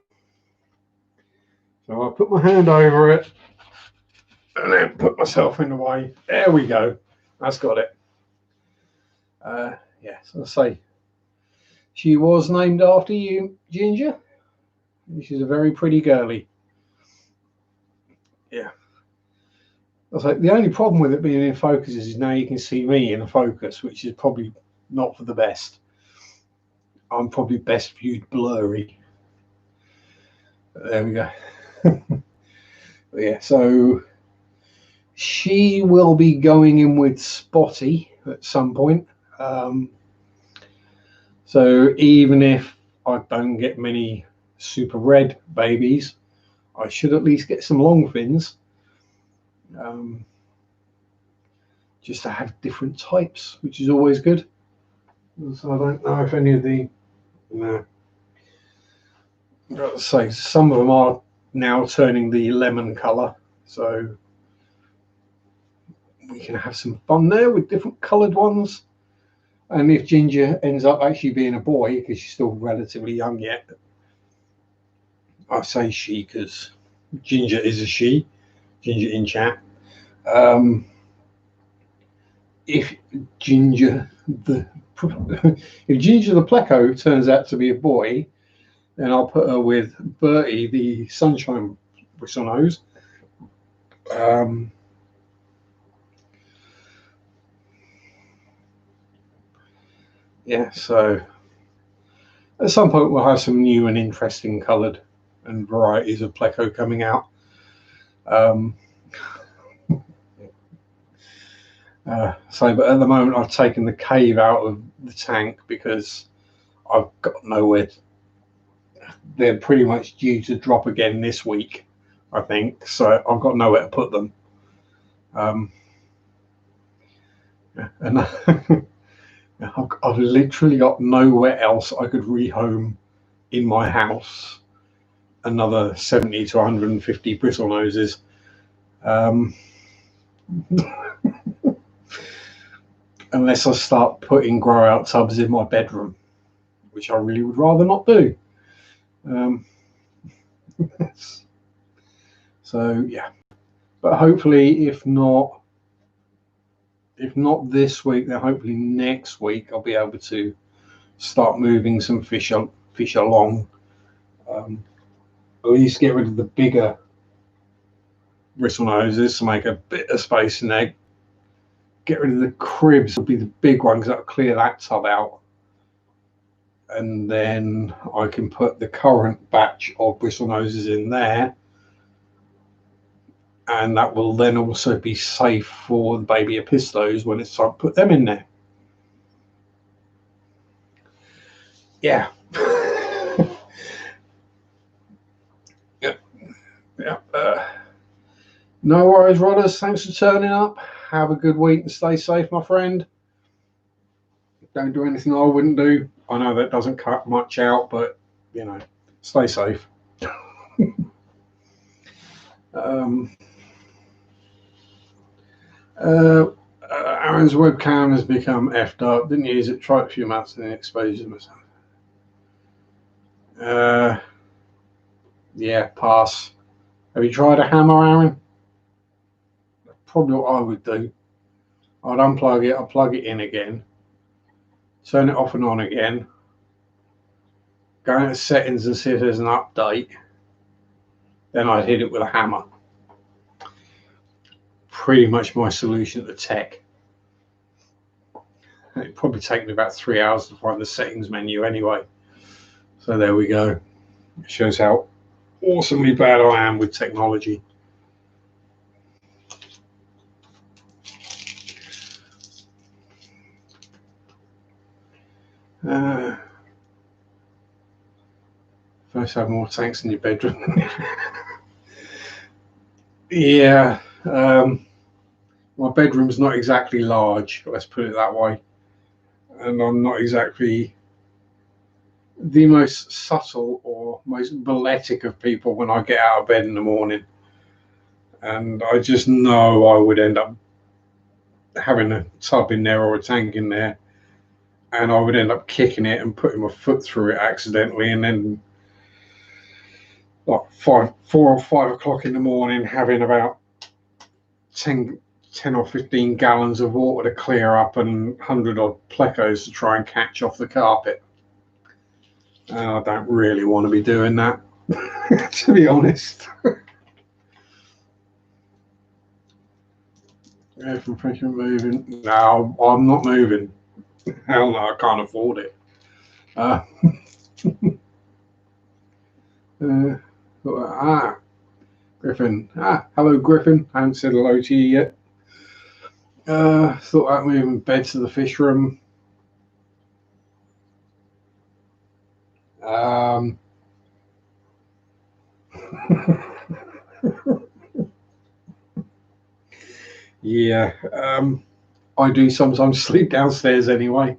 So I'll put my hand over it and then put myself in the way. There we go. That's got it. Yeah, so I say, she was named after you, Ginger. She's a very pretty girlie. Yeah. I say, the only problem with it being in focus is now you can see me in the focus, which is probably not for the best. I'm probably best viewed blurry. But there we go. But yeah, so she will be going in with Spotty at some point. So even if I don't get many super red babies, I should at least get some long fins, just to have different types, which is always good. So I don't know if any of the, no. I've got to say, some of them are now turning the lemon colour, so we can have some fun there with different coloured ones. And if Ginger ends up actually being a boy, because she's still relatively young yet, I say she because Ginger is a she, Ginger in chat. If Ginger the Pleco turns out to be a boy, Then I'll put her with Bertie, the sunshine whistle nose. Yeah, so at some point we'll have some new and interesting coloured and varieties of pleco coming out. But at the moment I've taken the cave out of the tank because I've got nowhere. They're pretty much due to drop again this week, I think. So I've got nowhere to put them. And I've literally got nowhere else I could rehome in my house another 70 to 150 bristle noses. Unless I start putting grow out tubs in my bedroom, which I really would rather not do. So yeah, but hopefully if not this week, then hopefully next week I'll be able to start moving some fish along. At least get rid of the bigger bristle noses to make a bit of space in there. Get rid of the cribs, will be the big one because that'll clear that tub out. And then I can put the current batch of bristle noses in there. And that will then also be safe for the baby apistos when it's time to put them in there. Yeah. Yeah. No worries, Rodders. Thanks for turning up. Have a good week and stay safe, my friend. Don't do anything I wouldn't do. I know that doesn't cut much out, but you know, stay safe. Aaron's webcam has become effed up. Didn't use it. Try it a few months and then expose myself. Yeah, pass. Have you tried a hammer, Aaron? Probably what I would do. I'd unplug it. I'd plug it in again. Turn it off and on again. Go into settings and see if there's an update. Then I'd hit it with a hammer. Pretty much my solution to tech. It'd probably take me about 3 hours to find the settings menu anyway. So there we go. It shows how awesomely bad I am with technology. First have more tanks in your bedroom. Yeah. My bedroom's not exactly large, let's put it that way. And I'm not exactly the most subtle or most balletic of people when I get out of bed in the morning. And I just know I would end up having a tub in there or a tank in there, and I would end up kicking it and putting my foot through it accidentally, and then like 4 or 5 o'clock in the morning having about 10 or 15 gallons of water to clear up and 100 odd plecos to try and catch off the carpet. And I don't really want to be doing that, to be honest. Yeah, from pressure moving. No, I'm not moving. Hell no, I can't afford it. Griffin. Hello, Griffin. I haven't said hello to you yet. Thought about moving beds to the fish room. Yeah, I do sometimes sleep downstairs anyway.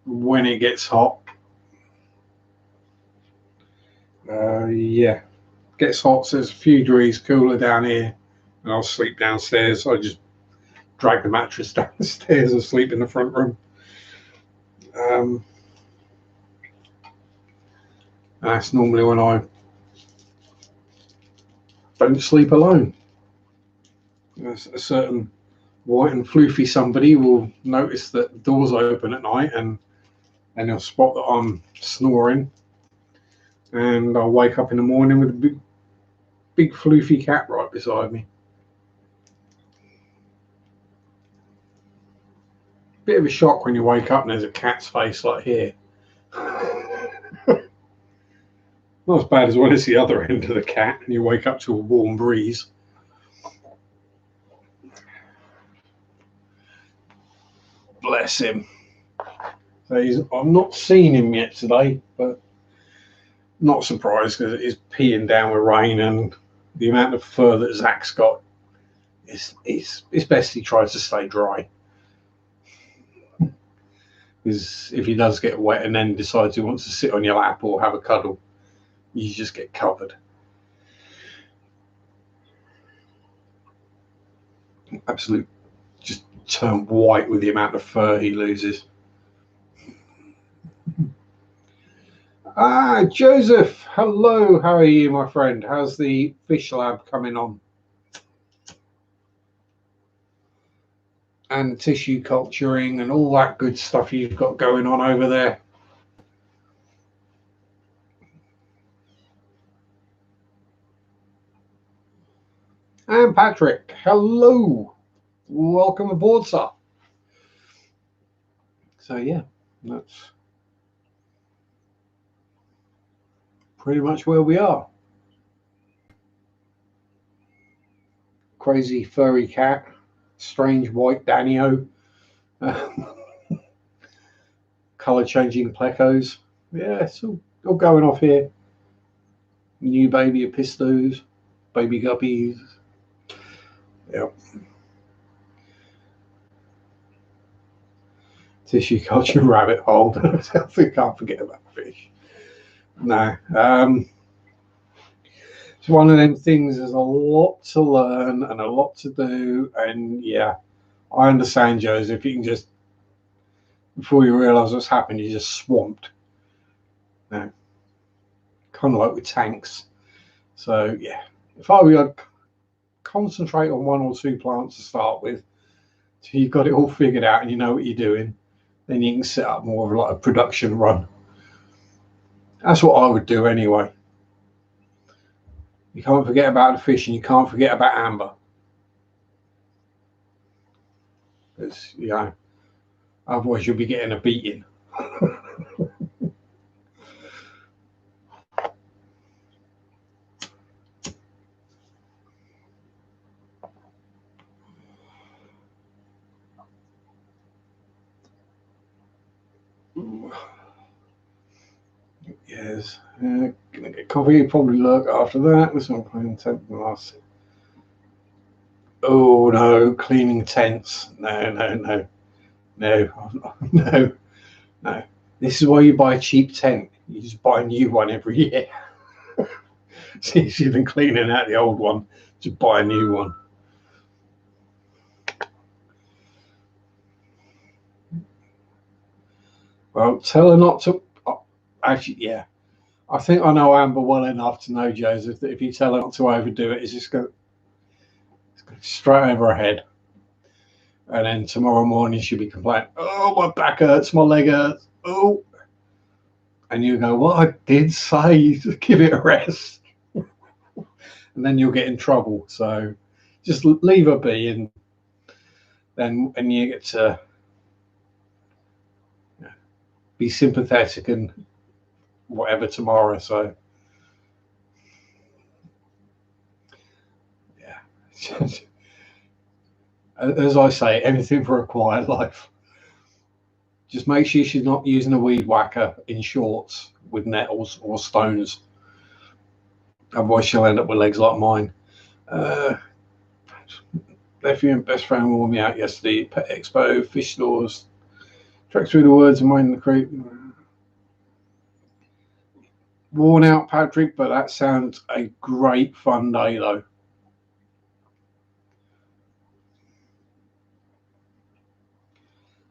When it gets hot. Yeah, gets hot, so it's a few degrees cooler down here, and I'll sleep downstairs. I just drag the mattress downstairs and sleep in the front room. That's normally when I don't sleep alone. A certain white and floofy somebody will notice that the doors open at night and and he'll spot that I'm snoring, and I'll wake up in the morning with a big floofy cat right beside me. Bit of a shock when you wake up and there's a cat's face like here. Not as bad as when it's the other end of the cat and you wake up to a warm breeze. Bless him. So I've not seen him yet today, but not surprised because it is peeing down with rain, and the amount of fur that Zach's got, it's best he tries to stay dry. Because if he does get wet and then decides he wants to sit on your lap or have a cuddle, you just get covered. Absolute, just turn white with the amount of fur he loses. Joseph, hello, how are you, my friend? How's the fish lab coming on? And tissue culturing and all that good stuff you've got going on over there. And Patrick, hello. Welcome aboard, sir. So yeah, that's pretty much where we are. Crazy furry cat, strange white Danio, color changing plecos. Yeah, it's all going off here. New baby epistos, baby guppies. Yep. Tissue culture rabbit hole. I think I can't forget about fish. No. It's one of them things. There's a lot to learn and a lot to do, and yeah, I understand, Joseph. You can just, before you realise what's happened, you're just swamped. No. Kind of like with tanks. So yeah, if I were, I'd concentrate on one or two plants to start with, so you've got it all figured out and you know what you're doing. Then you can set up more of like a production run. That's what I would do anyway. You can't forget about the fish, and you can't forget about amber. Because, you know, otherwise you'll be getting a beating. Yes. Gonna get coffee, probably lurk after that. This one playing tent last. Oh no, cleaning tents. No. This is why you buy a cheap tent. You just buy a new one every year. So you've been cleaning out the old one, just buy a new one. Well, tell her not to. Actually, yeah. I think I know Amber well enough to know, Joseph, that if you tell her not to overdo it, it's just going straight over her head. And then tomorrow morning she'll be complaining, oh, my back hurts, my leg hurts. Oh. And you go, well, I did say to give it a rest. And then you'll get in trouble. So just leave her be, and then you get to be sympathetic and whatever tomorrow. So yeah. As I say, anything for a quiet life. Just make sure she's not using a weed whacker in shorts with nettles or stones. Otherwise she'll end up with legs like mine. Nephew and best friend wore me out yesterday. Pet Expo, fish stores, trek through the woods and mind the creek. Worn out, Patrick, but that sounds a great fun day though.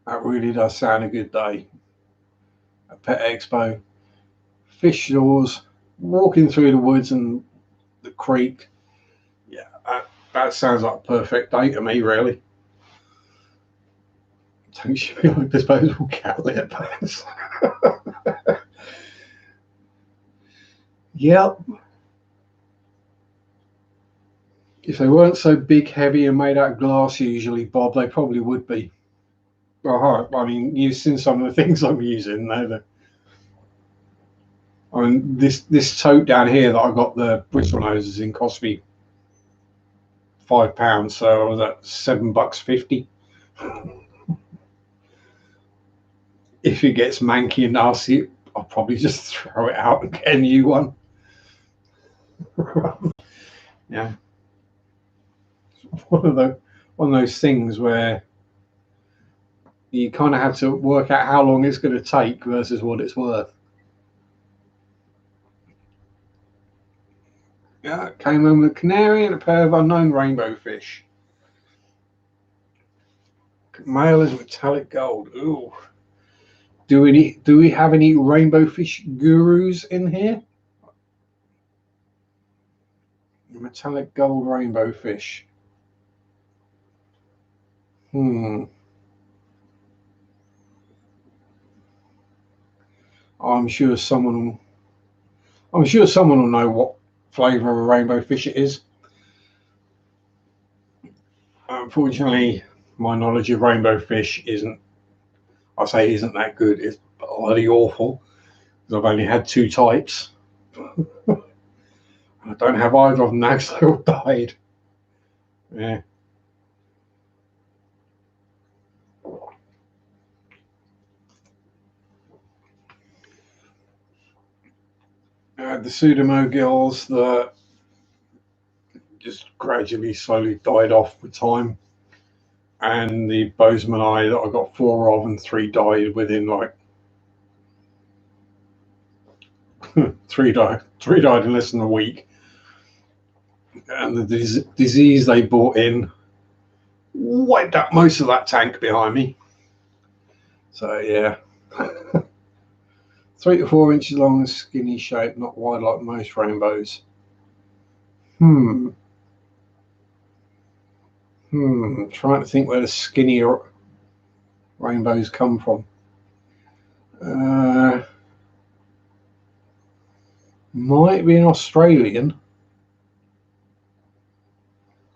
That really does sound a good day. A Pet Expo, fish stores, walking through the woods and the creek. Yeah, that sounds like a perfect day to me, really. Don't you feel like disposable cat litter pads? Yep. If they weren't so big, heavy, and made out of glass usually, Bob, they probably would be. Well, I mean, you've seen some of the things I'm using. I mean, this tote down here that I got the bristle noses in cost me £5, so I was at $7.50. If it gets manky and nasty, I'll probably just throw it out and get a new one. Yeah, one of those things where you kind of have to work out how long it's going to take versus what it's worth. Yeah, came home with a canary and a pair of unknown rainbow fish. Male is metallic gold. Ooh. Do we have any rainbow fish gurus in here? Metallic gold rainbow fish. I'm sure someone will know what flavour of a rainbow fish it is. Unfortunately, my knowledge of rainbow fish isn't that good. It's bloody awful. Because I've only had 2 types. I don't have either of them now because they all died. Yeah. I had the Pseudomo gills that just gradually, slowly died off with time. And the Bozemanii that I got 4 of and 3 died within like 3 died in less than a week. And the disease they brought in wiped out most of that tank behind me. So yeah. 3 to 4 inches long, skinny shape, not wide like most rainbows. Trying to think where the skinnier rainbows come from. Might be an Australian.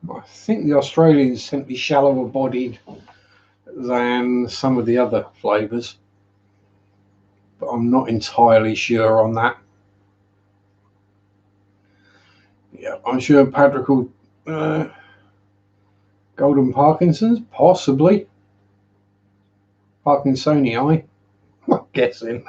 I think the Australians tend to be shallower bodied than some of the other flavours, but I'm not entirely sure on that. Yeah, I'm sure Patrick will Golden Parkinson's, possibly. Parkinsonii, I'm guessing.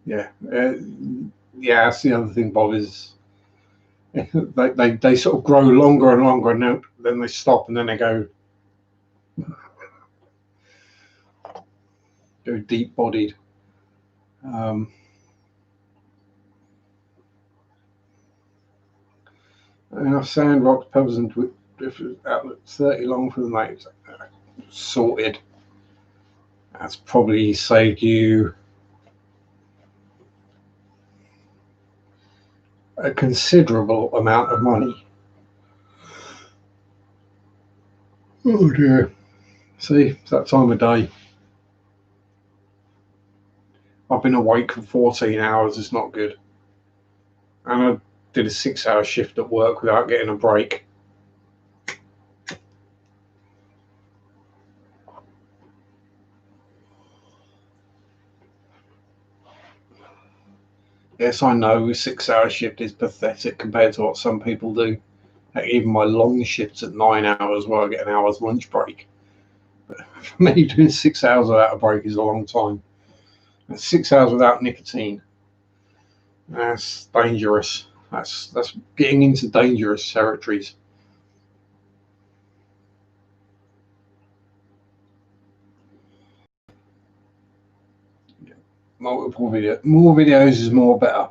Yeah, that's the other thing, Bob, is they sort of grow longer and longer, and then they stop, and then they go deep bodied. Enough sand, rocks, pebbles, and different outlets 30 long for the night. Sorted. That's probably saved you a considerable amount of money. Oh dear. See, it's that time of day. I've been awake for 14 hours. It's not good. And I did a 6-hour shift at work without getting a break. Yes, I know a 6-hour shift is pathetic compared to what some people do. Even my long shifts at 9 hours where I get an hour's lunch break. But for me, doing 6 hours without a break is a long time. And 6 hours without nicotine, that's dangerous. That's getting into dangerous territories. More videos is more better.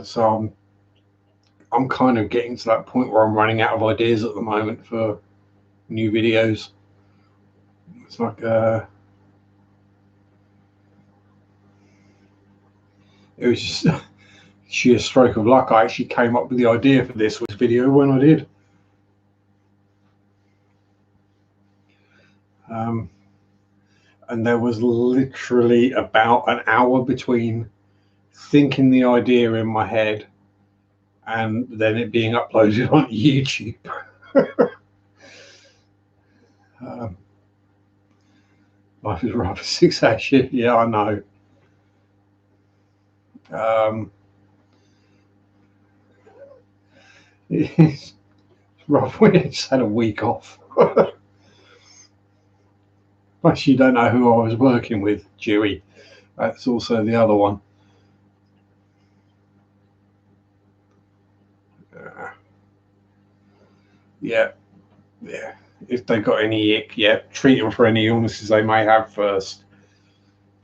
So I'm kind of getting to that point where I'm running out of ideas at the moment for new videos. It's like it was just sheer stroke of luck, I actually came up with the idea for this video when I did. And there was literally about an hour between thinking the idea in my head and then it being uploaded on YouTube. Life is rather 6-hour shift. Yeah, I know. It's rough when it's had a week off. Plus, you don't know who I was working with, Dewey. That's also the other one. Yeah. If they got any ick, treat them for any illnesses they may have first.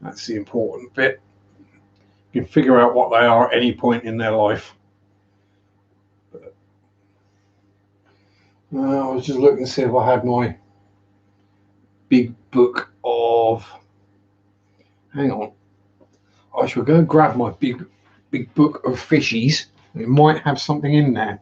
That's the important bit. You can figure out what they are at any point in their life. I was just looking to see if I had my big book of. Hang on. I shall go grab my big book of fishies. It might have something in there.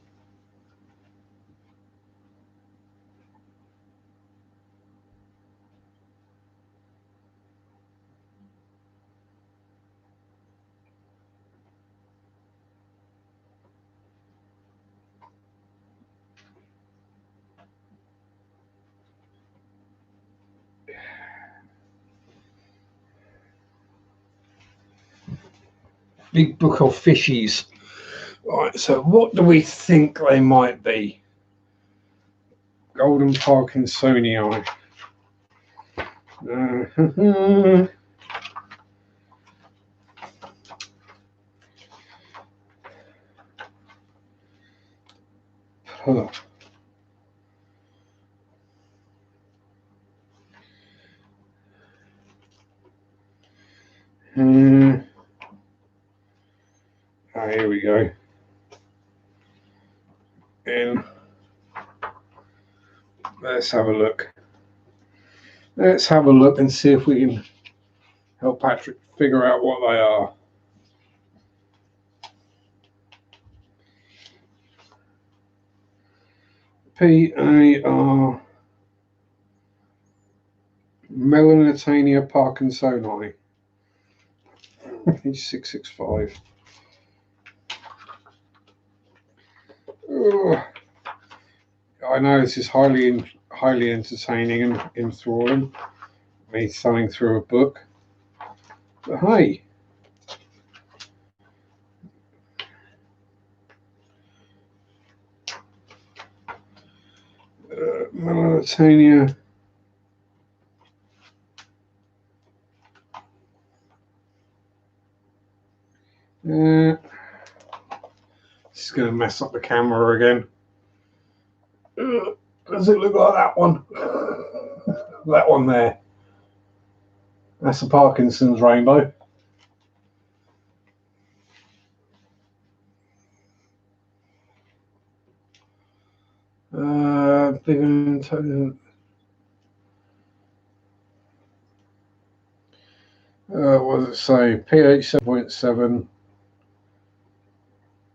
Big book of fishies. Right, so what do we think they might be? Golden Parkinsonii. Here we go. And let's have a look. Let's have a look and see if we can help Patrick figure out what they are. PAR Melanotania Parkinsonii. Page 665. I know this is highly entertaining and enthralling. Me thumbing through a book, but hey, Melanotania. This is going to mess up the camera again. Does it look like that one? That one there. That's a Parkinson's rainbow. What does it say? pH 7.7,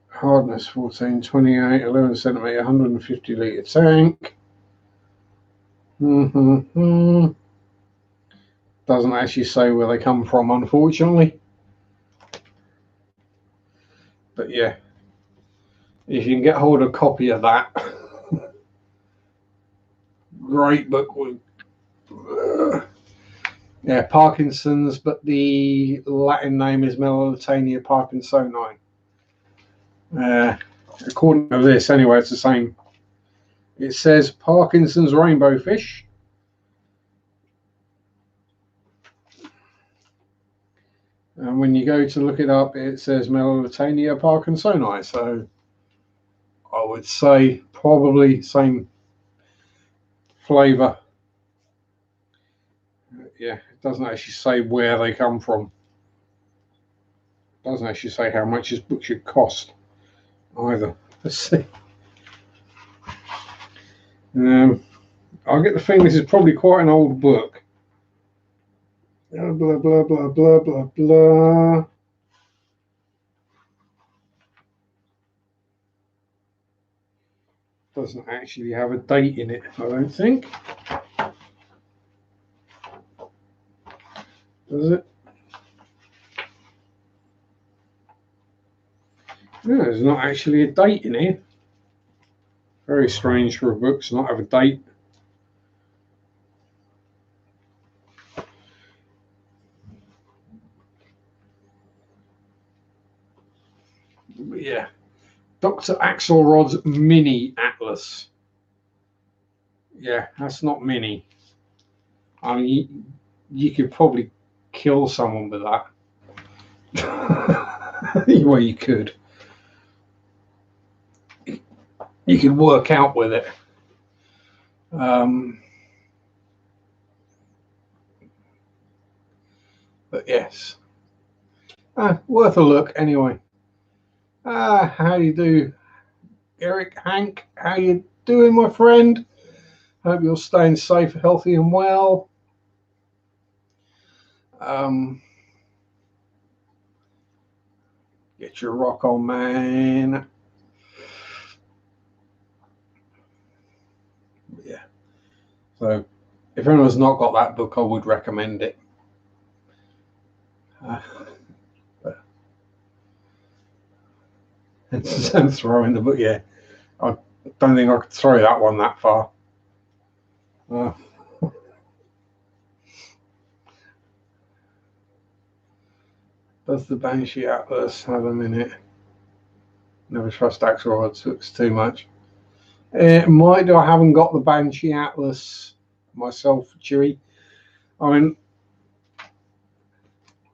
hardness 14, 28, 11 centimeter, 150 litre tank. Doesn't actually say where they come from, unfortunately. But yeah, if you can get hold of a copy of that, great book. Yeah, Parkinson's, but the Latin name is Melanotania Parkinsonii. According to this, anyway, it's the same. It says Parkinson's rainbow fish. And when you go to look it up, it says Melanotania Parkinsonii. So I would say probably same flavour. Yeah, it doesn't actually say where they come from. It doesn't actually say how much this book should cost either. Let's see. I get the feeling this is probably quite an old book. Blah, blah, blah, blah, blah, blah, blah. doesn't actually have a date in it, I don't think. Does it? No, there's not actually a date in here. Very strange for a book to not have a date. But yeah, Dr. Axelrod's Mini Atlas. Yeah, that's not mini. I mean, you could probably kill someone with that. Well, you could. You could work out with it. But yes, worth a look anyway. How you do, Eric, Hank? How you doing, my friend? Hope you're staying safe, healthy, and well. Get your rock on, man. Yeah. So, if anyone's not got that book, I would recommend it. And throwing the book, yeah. I don't think I could throw that one that far. Does the Banshee Atlas have a minute? Never trust Axelrod, it's too much. It might do. I haven't got the Banshee Atlas myself, Chewy. I mean,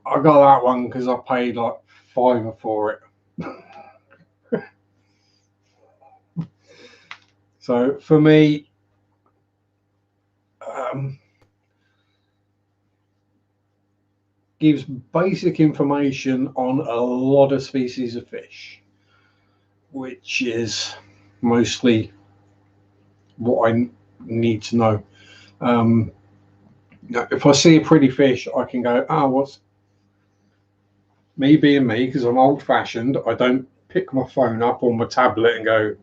I got that one because I paid like $5 for it. So for me, gives basic information on a lot of species of fish, which is mostly what I need to know. If I see a pretty fish, I can go, what's me being me, because I'm old fashioned. I don't pick my phone up on my tablet and go,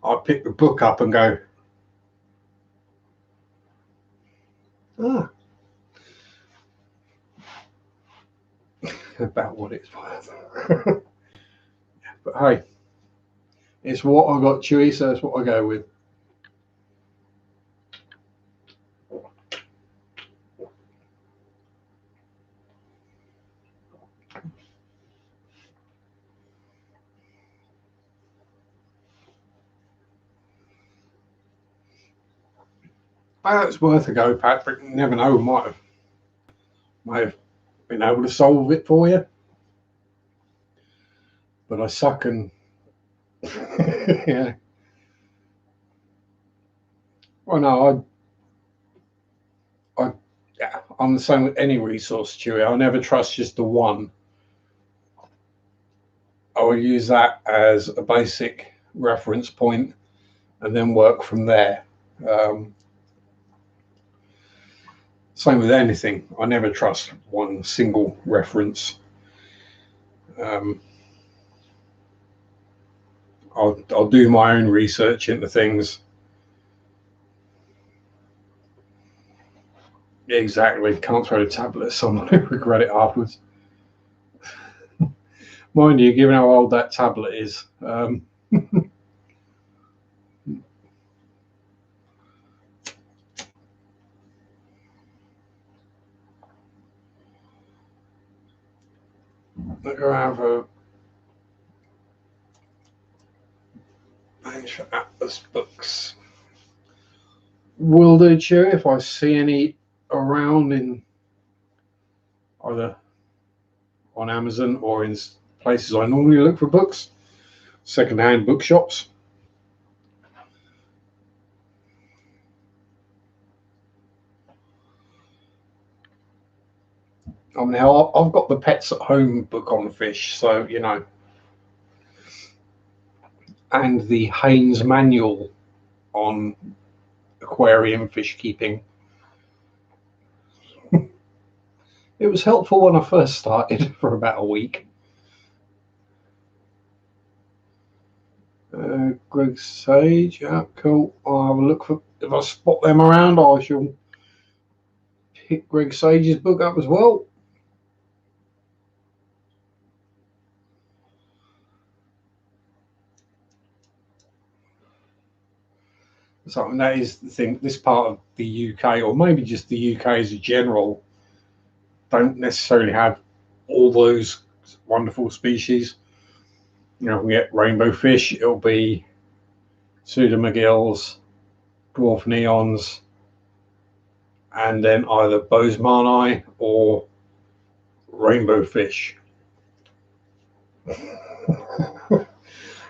I pick the book up and go, about what it's worth. But hey, it's what I got, Chewy, so that's what I go with. It's worth a go, Patrick. You never know, might have been able to solve it for you. But I suck and yeah. Well, no, I'm the same with any resource, Chewy. I never trust just the one. I will use that as a basic reference point and then work from there. Same with anything. I never trust one single reference. I'll do my own research into things. Exactly. Can't throw the tablet at someone who regret it afterwards. Mind you, given how old that tablet is. Look around for Atlas books. Will do, Chewy, if I see any around in either on Amazon or in places I normally look for books, secondhand bookshops. I mean, I've got the Pets at Home book on fish, so you know, and the Haynes manual on aquarium fish keeping. It was helpful when I first started for about a week. Greg Sage, yeah, cool. I'll have a look for, if I spot them around, I shall pick Greg Sage's book up as well. So that is the thing, this part of the UK, or maybe just the UK as a general, don't necessarily have all those wonderful species. You know, we get rainbow fish, it'll be pseudomagills, dwarf neons, and then either bozemanii or rainbow fish.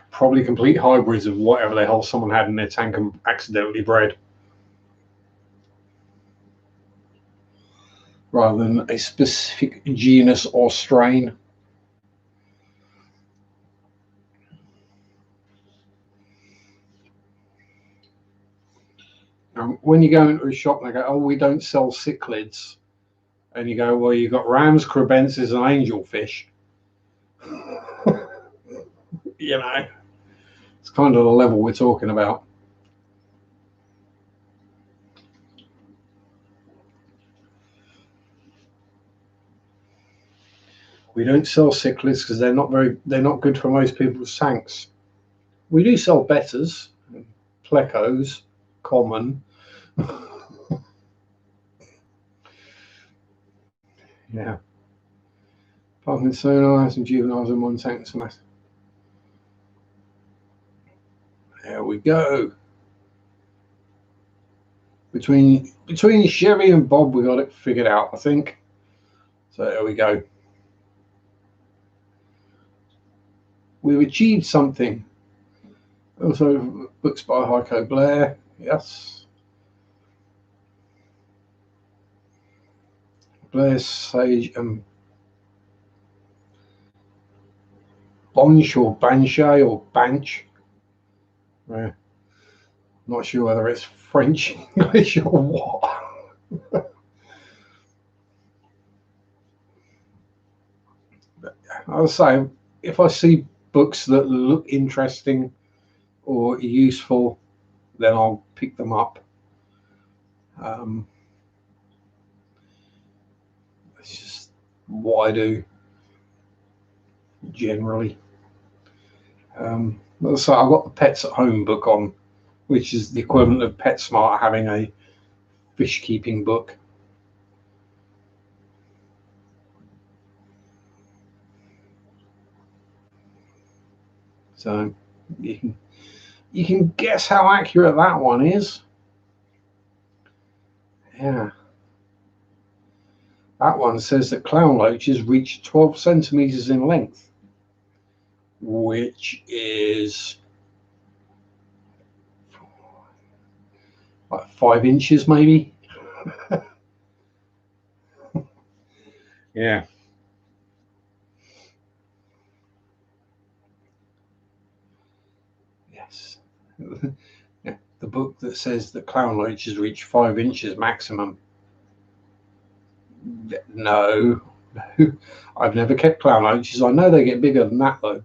Probably complete hybrids of whatever the hell someone had in their tank and accidentally bred, rather than a specific genus or strain. When you go into a shop and they go, oh, we don't sell cichlids, and you go, well, you've got rams, crebensis, and angelfish. You know, it's kind of the level we're talking about. We don't sell cichlids because they're not good for most people's tanks. We do sell betters, plecos, common. Yeah. Parkinsonites and juveniles in one tank. There we go. Between Chevy and Bob, we got it figured out, I think. So there we go. We've achieved something. Also, books by Heiko Blair. Yes. Blair, Sage, and Bonch or Banchet or Banch. Yeah. Not sure whether it's French, English, or what. I'll say, if I see books that look interesting or useful, then I'll pick them up. It's just what I do generally. So I've got the Pets at Home book on, which is the equivalent of PetSmart having a fish keeping book. So you can guess how accurate that one is. Yeah. That one says that clown loaches reach 12 centimeters in length, which is like 5 inches maybe. Yeah. Yes. Yeah. The book that says that clown loaches reach 5 inches maximum. No. I've never kept clown loaches. I know they get bigger than that though.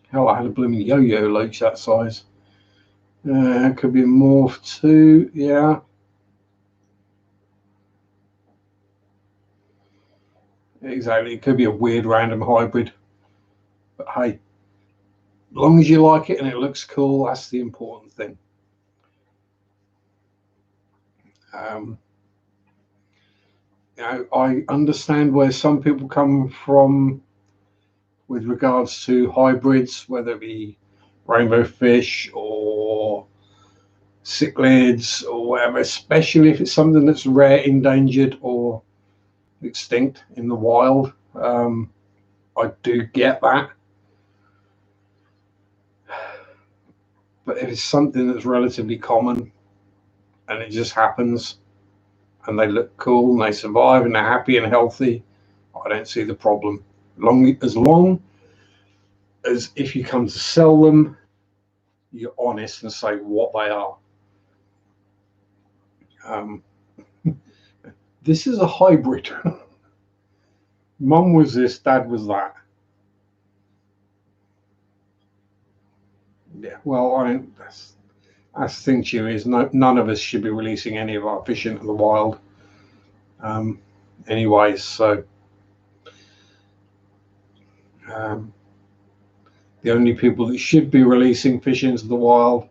Hell, I had a blooming yo-yo loach that size. It could be a morph too. Yeah. Exactly. It could be a weird random hybrid. But hey, as long as you like it and it looks cool, that's the important thing. You know, I understand where some people come from with regards to hybrids, whether it be rainbow fish or cichlids or whatever, especially if it's something that's rare, endangered, or extinct in the wild. I do get that. But if it's something that's relatively common and it just happens and they look cool and they survive and they're happy and healthy, I don't see the problem. As long as if you come to sell them, you're honest and say what they are. This is a hybrid. Mum was this, Dad was that. Yeah, well, I mean, that's the thing, Chew, is none of us should be releasing any of our fish into the wild. Anyways, so um, the only people that should be releasing fish into the wild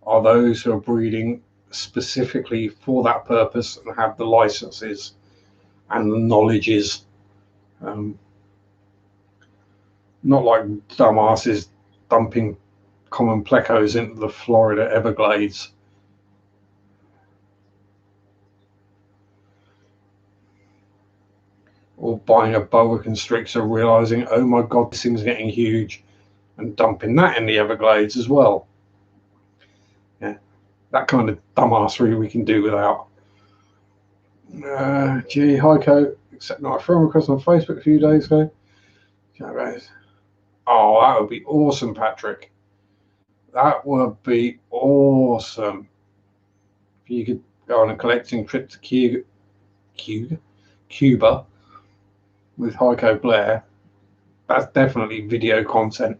are those who are breeding specifically for that purpose and have the licenses and the knowledges. Um, Not like dumbasses dumping common plecos into the Florida Everglades. Or buying a boa constrictor, realizing, oh my God, this thing's getting huge, and dumping that in the Everglades as well. Yeah, that kind of dumbassery we can do without. Gee, Heiko, except no, I threw him across on Facebook a few days ago. Oh, that would be awesome, Patrick. That would be awesome. If you could go on a collecting trip to Cuba with Heiko Blair, that's definitely video content.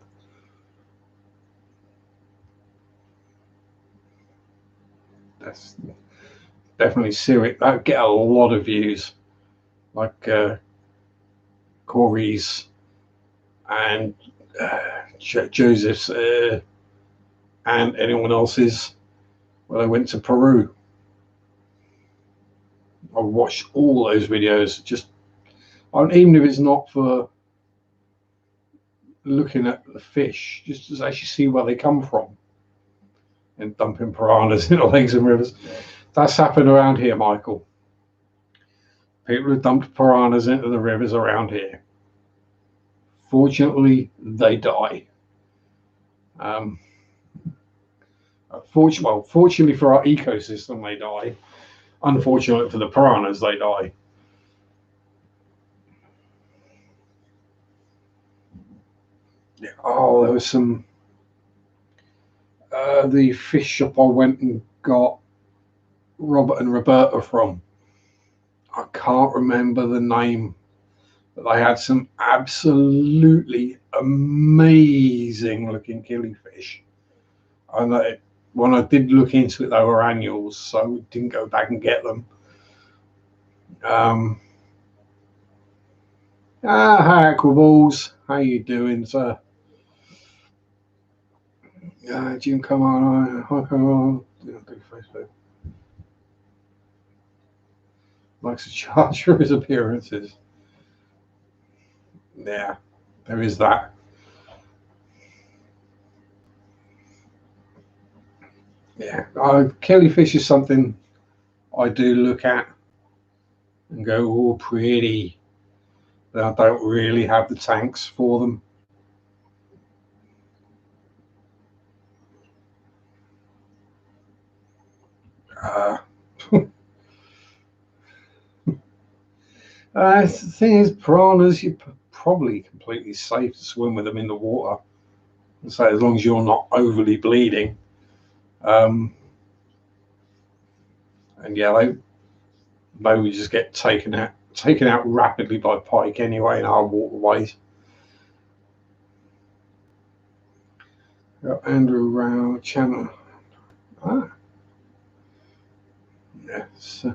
That's definitely serious. That would get a lot of views, like Corey's and Joseph's and anyone else's when they went to Peru. I watched all those videos. Just, even if it's not for looking at the fish, just to actually see where they come from, and dumping piranhas into lakes and rivers. That's happened around here, Michael. People have dumped piranhas into the rivers around here. Fortunately, they die. Fortunately for our ecosystem, they die. Unfortunately for the piranhas, they die. Yeah. Oh, there was some. The fish shop I went and got Robert and Roberta from. I can't remember the name, but they had some absolutely amazing looking killifish. And when I did look into it, they were annuals, so we didn't go back and get them. Aquaballs, how you doing, sir? Jim, come on, come on. Facebook. Likes to charge for his appearances. Yeah, there is that. Yeah, killifish is something I do look at and go, oh, pretty. But I don't really have the tanks for them. The thing is, piranhas, you're probably completely safe to swim with them in the water. So as long as you're not overly bleeding. And yeah, they would just get taken out rapidly by pike anyway in our waterways. Andrew Rao channel. Yes.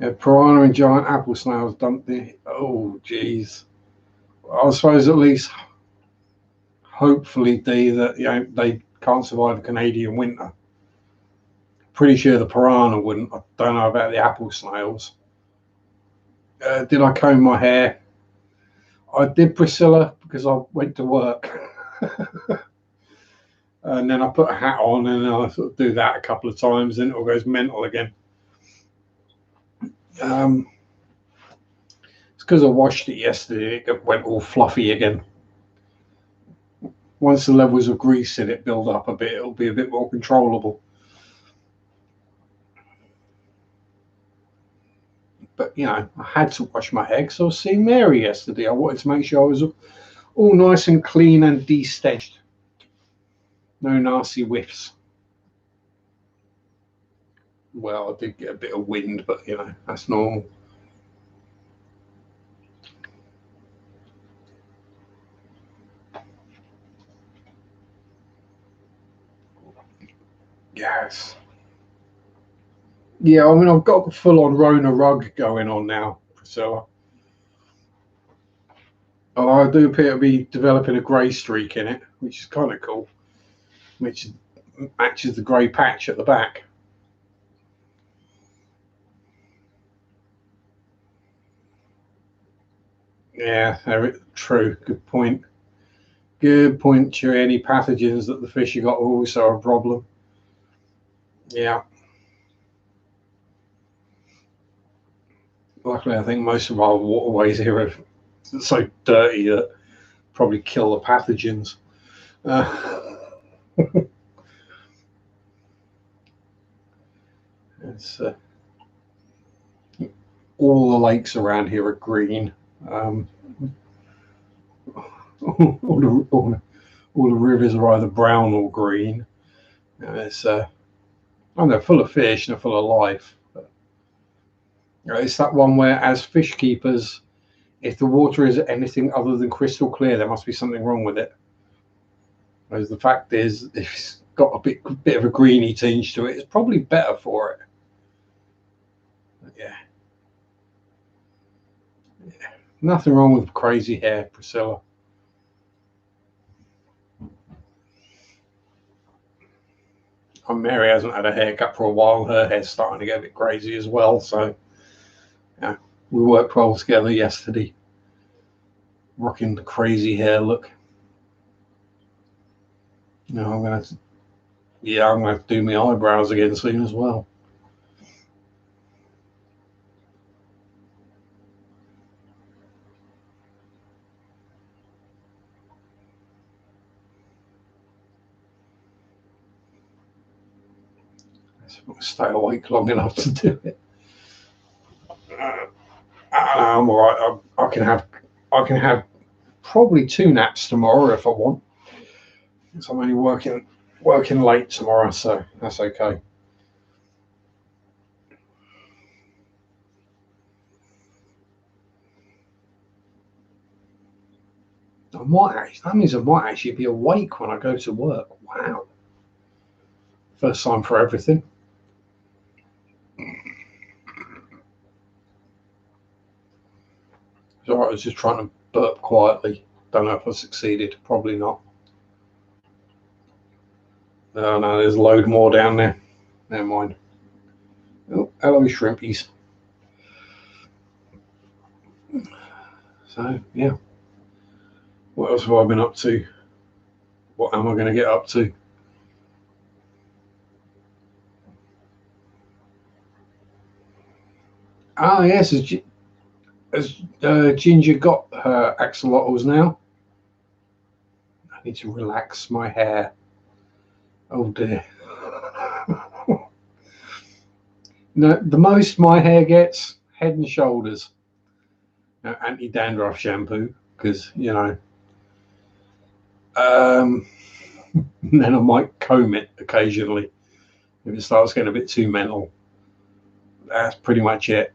Yeah, piranha and giant apple snails dumped the. Oh, geez. I suppose at least, hopefully, that they can't survive a Canadian winter. Pretty sure the piranha wouldn't. I don't know about the apple snails. Did I comb my hair? I did, Priscilla, because I went to work. And then I put a hat on, and I sort of do that a couple of times, and it all goes mental again. It's because I washed it yesterday. It went all fluffy again. Once the levels of grease in it build up a bit, it'll be a bit more controllable. But I had to wash my hair because I was seeing Mary yesterday. I wanted to make sure I was all nice and clean and de-stenched. No nasty whiffs. Well, I did get a bit of wind, but you know, that's normal. Yes. Yeah, I mean, I've got the full-on Rona rug going on now, Priscilla. Although I do appear to be developing a grey streak in it, which is kind of cool, which matches the grey patch at the back. Yeah, true. Good point. Good point, Chewy. Any pathogens that the fish have got are also a problem. Yeah. Luckily, I think most of our waterways here are so dirty that probably kill the pathogens. Uh, it's all the lakes around here are green. Um, all the rivers are either brown or green. And and they're full of fish and they're full of life. But, you know, it's that one where, as fish keepers, if the water is anything other than crystal clear, there must be something wrong with it. Whereas the fact is, if it's got a bit of a greeny tinge to it, it's probably better for it. But yeah. Nothing wrong with crazy hair, Priscilla. And Mary hasn't had a haircut for a while. Her hair's starting to get a bit crazy as well. So, yeah, we worked well together yesterday, rocking the crazy hair look. You know, I'm gonna do my eyebrows again soon as well. Stay awake long enough to do it. I'm all right. I can have probably 2 naps tomorrow if I want. So I'm only working late tomorrow, so that's okay. That means I might actually be awake when I go to work. Wow. First time for everything. So I was just trying to burp quietly. Don't know if I succeeded. Probably not. No, there's a load more down there. Never mind. Oh, hello, shrimpies. So, yeah. What else have I been up to? What am I going to get up to? Ah, yes. Has Ginger got her axolotls now? I need to relax my hair. Oh, dear. No, the most my hair gets, Head and Shoulders anti-dandruff shampoo, because um, then I might comb it occasionally if it starts getting a bit too mental. That's pretty much it.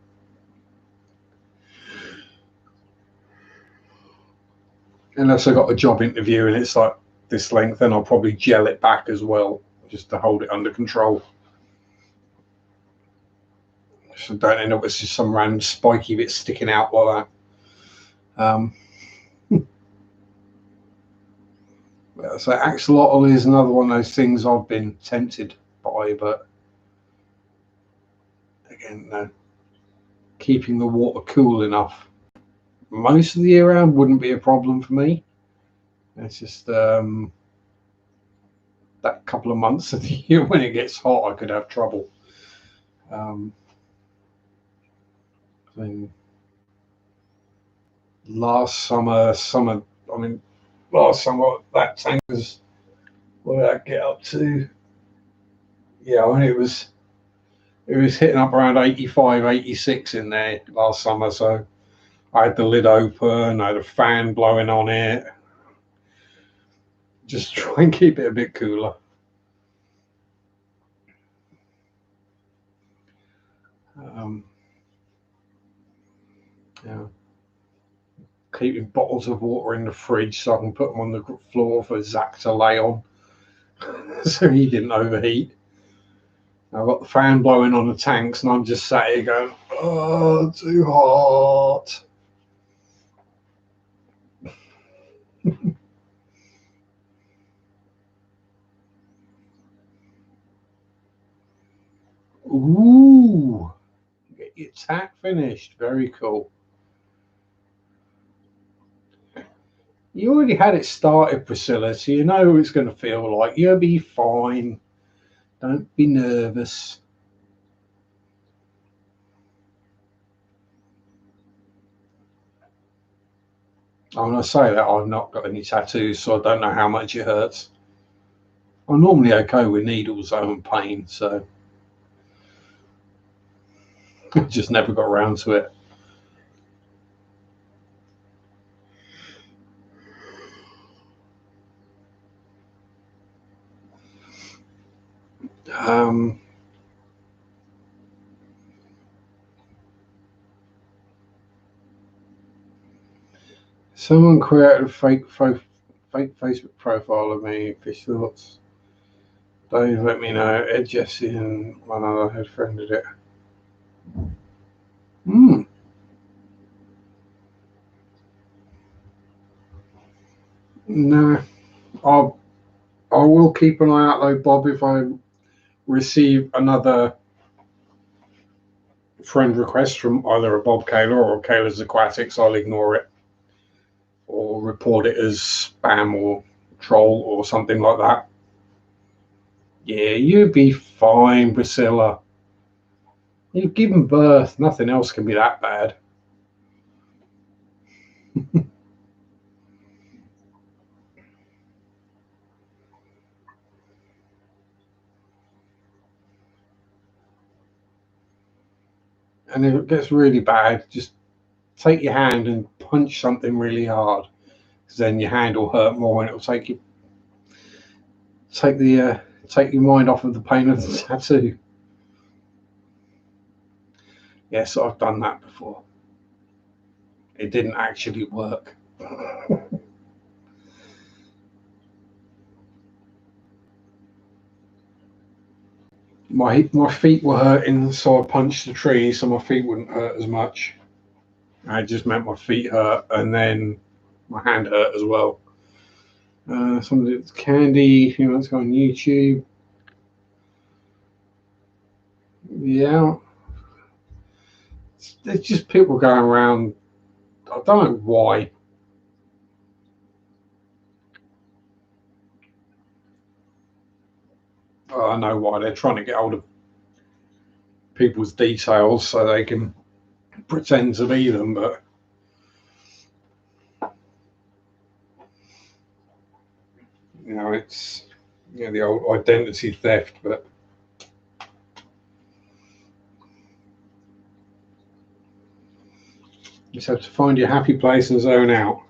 Unless I got a job interview and it's like this length, then I'll probably gel it back as well, just to hold it under control. So don't end up with just some random spiky bit sticking out like that. So axolotl is another one of those things I've been tempted by, but again, no. Keeping the water cool enough most of the year round wouldn't be a problem for me. It's just that couple of months of the year when it gets hot, I could have trouble. Um, I mean, last summer, I mean, last summer that tank was, what did I get up to? Yeah, I mean, it was hitting up around 85, 86 in there last summer. So I had the lid open, I had a fan blowing on it, just try and keep it a bit cooler. Yeah, keeping bottles of water in the fridge so I can put them on the floor for Zach to lay on, so he didn't overheat. I've got the fan blowing on the tanks, and I'm just sat here going, "Oh, too hot." Ooh, get your tack finished. Very cool. You already had it started, Priscilla, so you know what it's going to feel like. You'll be fine. Don't be nervous. When I say that, I've not got any tattoos, so I don't know how much it hurts. I'm normally okay with needles, though, and pain, so I just never got around to it. Someone created a fake Facebook profile of me. Fish thoughts. Dave, let me know. Ed, Jesse, and one other had friended it. No, I will keep an eye out though, Bob. If I receive another friend request from either a Bob Kaler or Kaler's Aquatics, I'll ignore it or report it as spam or troll or something like that. Yeah, you'll be fine, Priscilla. You've given birth. Nothing else can be that bad. And if it gets really bad, just take your hand and punch something really hard, because then your hand will hurt more, and it'll take your mind off of the pain of the tattoo. Yes, I've done that before. It didn't actually work. My feet were hurting, so I punched the tree so my feet wouldn't hurt as much. I just meant my feet hurt, and then my hand hurt as well. Somebody's candy. Who wants to go on YouTube? Yeah, there's just people going around. I don't know why. I know why. They're trying to get hold of people's details so they can pretend to be them, but it's the old identity theft. But you just have to find your happy place and zone out.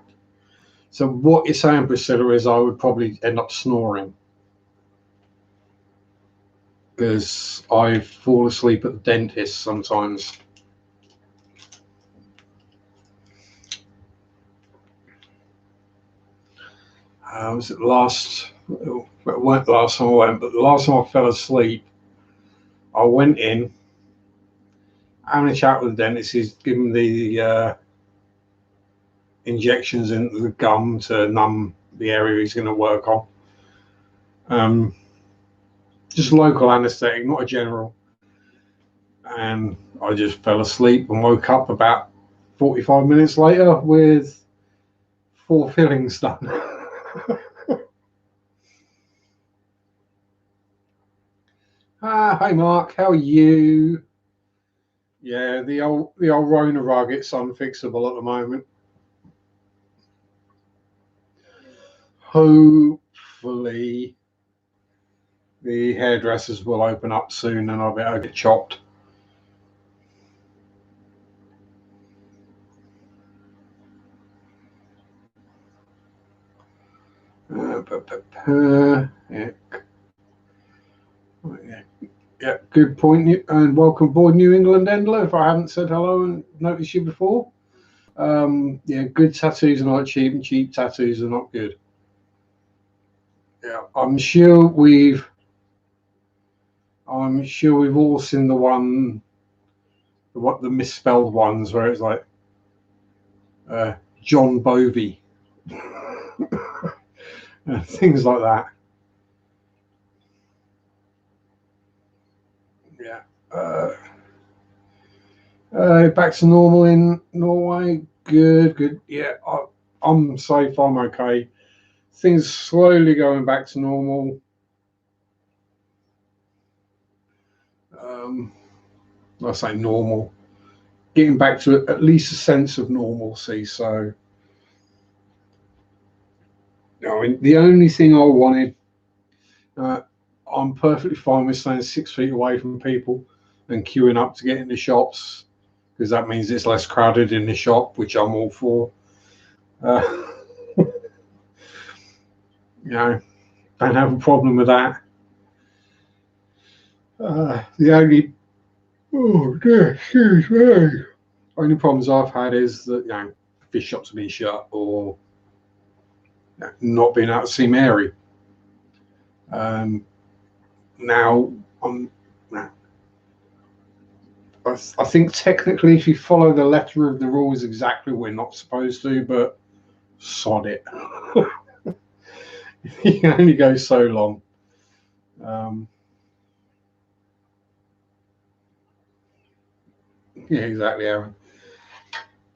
So what you're saying, Priscilla, is I would probably end up snoring because I fall asleep at the dentist sometimes. Was it last? It weren't the last time I went, but the last time I fell asleep, I went in having a chat with the dentist. He's given the injections into the gum to numb the area he's going to work on. Just local anaesthetic, not a general. And I just fell asleep and woke up about 45 minutes later with 4 fillings done. Hi Mark, how are you? Yeah, the old Rona rug, it's unfixable at the moment. Hopefully the hairdressers will open up soon and I'll be able to get chopped. Yeah, good point. And welcome aboard, New England Endler. If I haven't said hello and noticed you before, yeah, good tattoos are not cheap, and cheap tattoos are not good. Yeah, I'm sure we've all seen the misspelled ones where it's like uh, John Bovey, things like that. Yeah. Uh, Back to normal in Norway. Good, good. Yeah, I'm safe. I'm okay. Things slowly going back to normal. Um, I say normal, getting back to at least a sense of normalcy. So, I mean, the only thing I wanted, uh, I'm perfectly fine with staying 6 feet away from people and queuing up to get in the shops because that means it's less crowded in the shop, which I'm all for. Uh, you know, don't have a problem with that. The only Oh, dear, excuse me. Only problems I've had is that fish shops have been shut or not being able to see Mary. Um, now, I'm, now, I think technically, if you follow the letter of the rules exactly, we're not supposed to, but sod it. You can only go so long. Um, yeah, exactly, Aaron.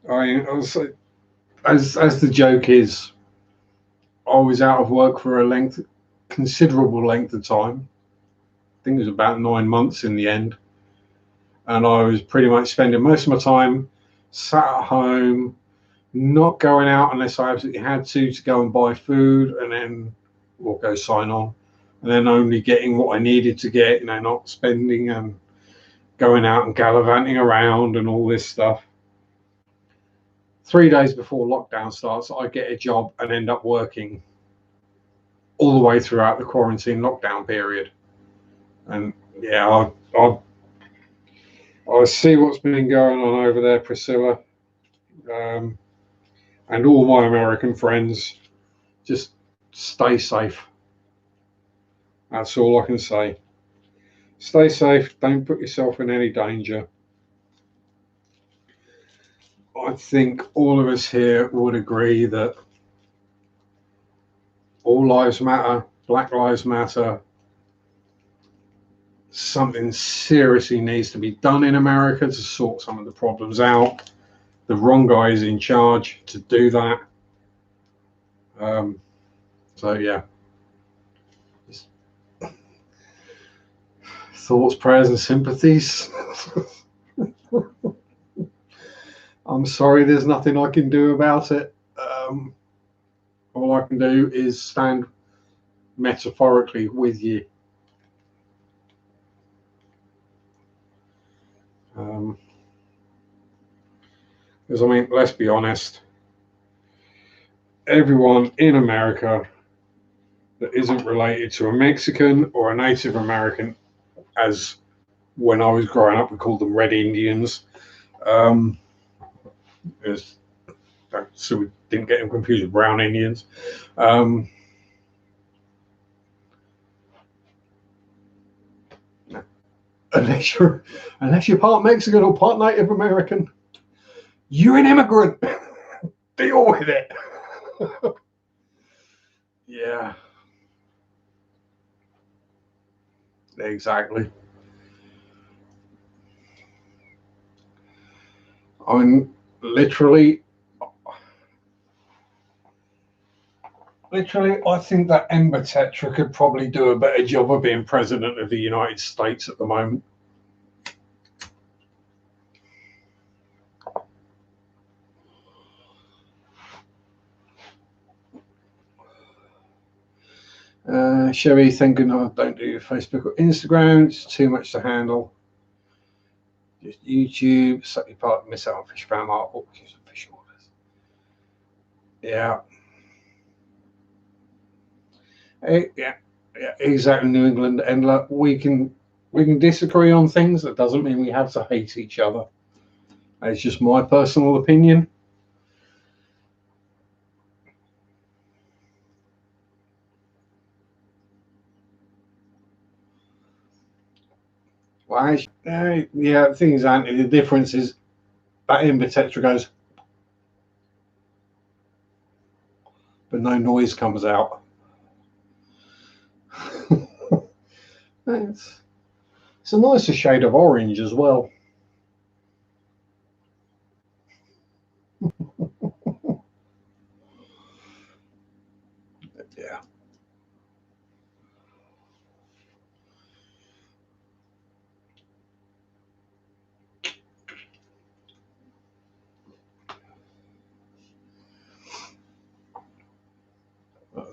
I was, as the joke is, I was out of work for considerable length of time. I think it was about 9 months in the end, and I was pretty much spending most of my time sat at home, not going out unless I absolutely had to go and buy food, and then or go sign on, and then only getting what I needed to get. Not spending and going out and gallivanting around and all this stuff. 3 days before lockdown starts, I get a job and end up working all the way throughout the quarantine lockdown period. And yeah, I see what's been going on over there, Priscilla, um, and all my American friends. Just stay safe. That's all I can say. Stay safe. Don't put yourself in any danger. I think all of us here would agree that all lives matter, Black Lives Matter. Something seriously needs to be done in America to sort some of the problems out. The wrong guy is in charge to do that. Um, so, yeah, thoughts, prayers, and sympathies. I'm sorry, there's nothing I can do about it. All I can do is stand metaphorically with you. Because, I mean, let's be honest, everyone in America that isn't related to a Mexican or a Native American, as when I was growing up, we called them Red Indians, um, as, so we didn't get them confused with Brown Indians. Um, unless you're part Mexican or part Native American, you're an immigrant. Deal with it. Yeah, exactly. I mean, literally, I think that Ember Tetra could probably do a better job of being president of the United States at the moment. Sherry thinking, oh, don't do Facebook or Instagram, it's too much to handle. Just YouTube, set your part, miss out on fish spam artwork, use fish orders. Yeah. Yeah, exactly. New England Endler. We can We can disagree on things. That doesn't mean we have to hate each other. It's just my personal opinion. Well, yeah, the thing is, Anthony, the difference is that in Tetra goes, but no noise comes out. it's, it's a nicer shade of orange as well. Yeah.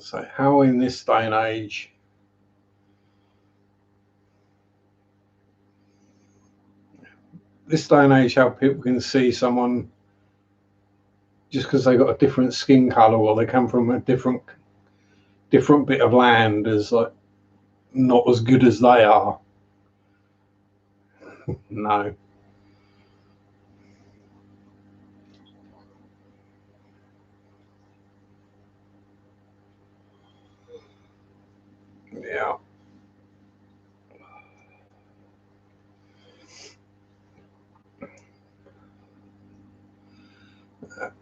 So, how in this day and age, how people can see someone just because they got a different skin color or they come from a different bit of land as like not as good as they are. No. Yeah.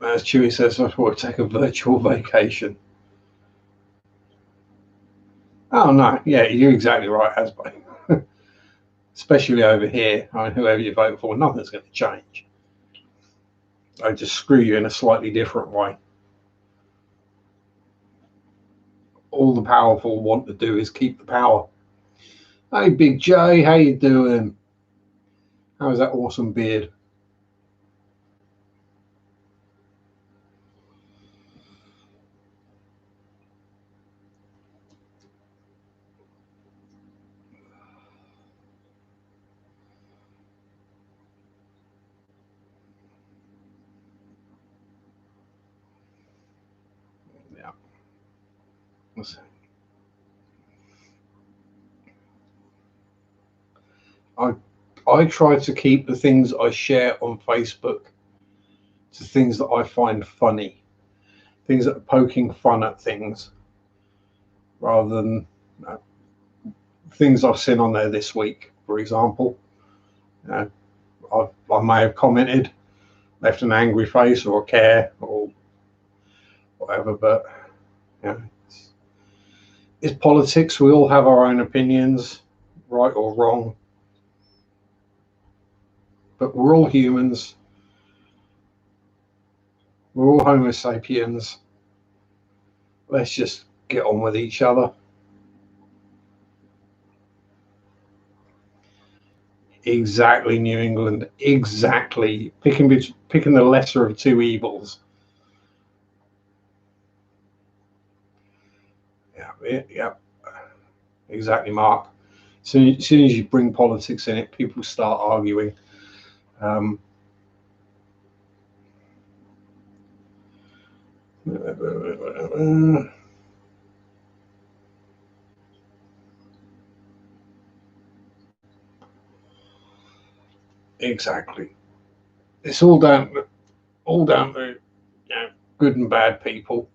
As Chewy says, I want to take a virtual vacation. Oh no, yeah, you're exactly right, Hasbro. Especially over here, I mean, whoever you vote for, nothing's going to change. I just screw you in a slightly different way. All the powerful want to do is keep the power. Hey, Big J, how you doing? How's that awesome beard? Yeah. I I try to keep the things I share on Facebook to things that I find funny, things that are poking fun at things, rather than things I've seen on there this week. For example, uh, I may have commented, left an angry face or a care or whatever, but you know, it's politics. We all have our own opinions, right or wrong, but we're all humans. We're all Homo sapiens. Let's just get on with each other. Exactly, New England. Exactly. Picking the lesser of two evils. Yeah, yeah, exactly, Mark. So as soon as you bring politics in it, people start arguing. Um, exactly. It's all down to good and bad people,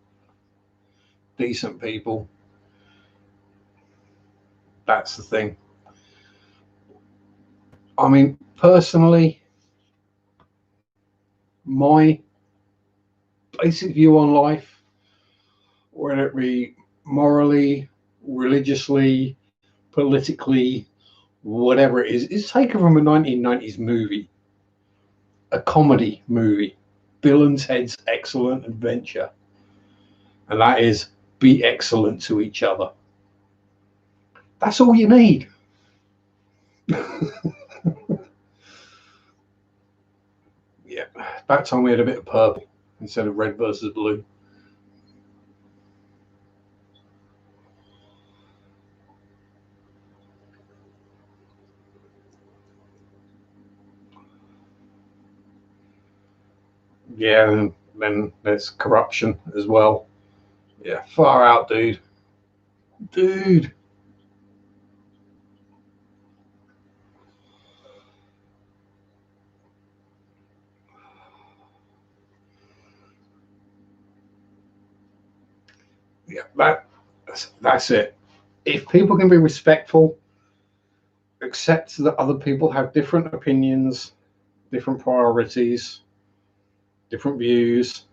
decent people. That's the thing. I mean, personally, my basic view on life, whether it be morally, religiously, politically, whatever it is taken from a 1990s movie, a comedy movie, Bill and Ted's Excellent Adventure. And that is be excellent to each other. That's all you need. Yeah, about time we had a bit of purple instead of red versus blue. Yeah, and then there's corruption as well. Yeah, far out, dude. Dude. Yeah, that's it. If people can be respectful, accept that other people have different opinions, different priorities, different views,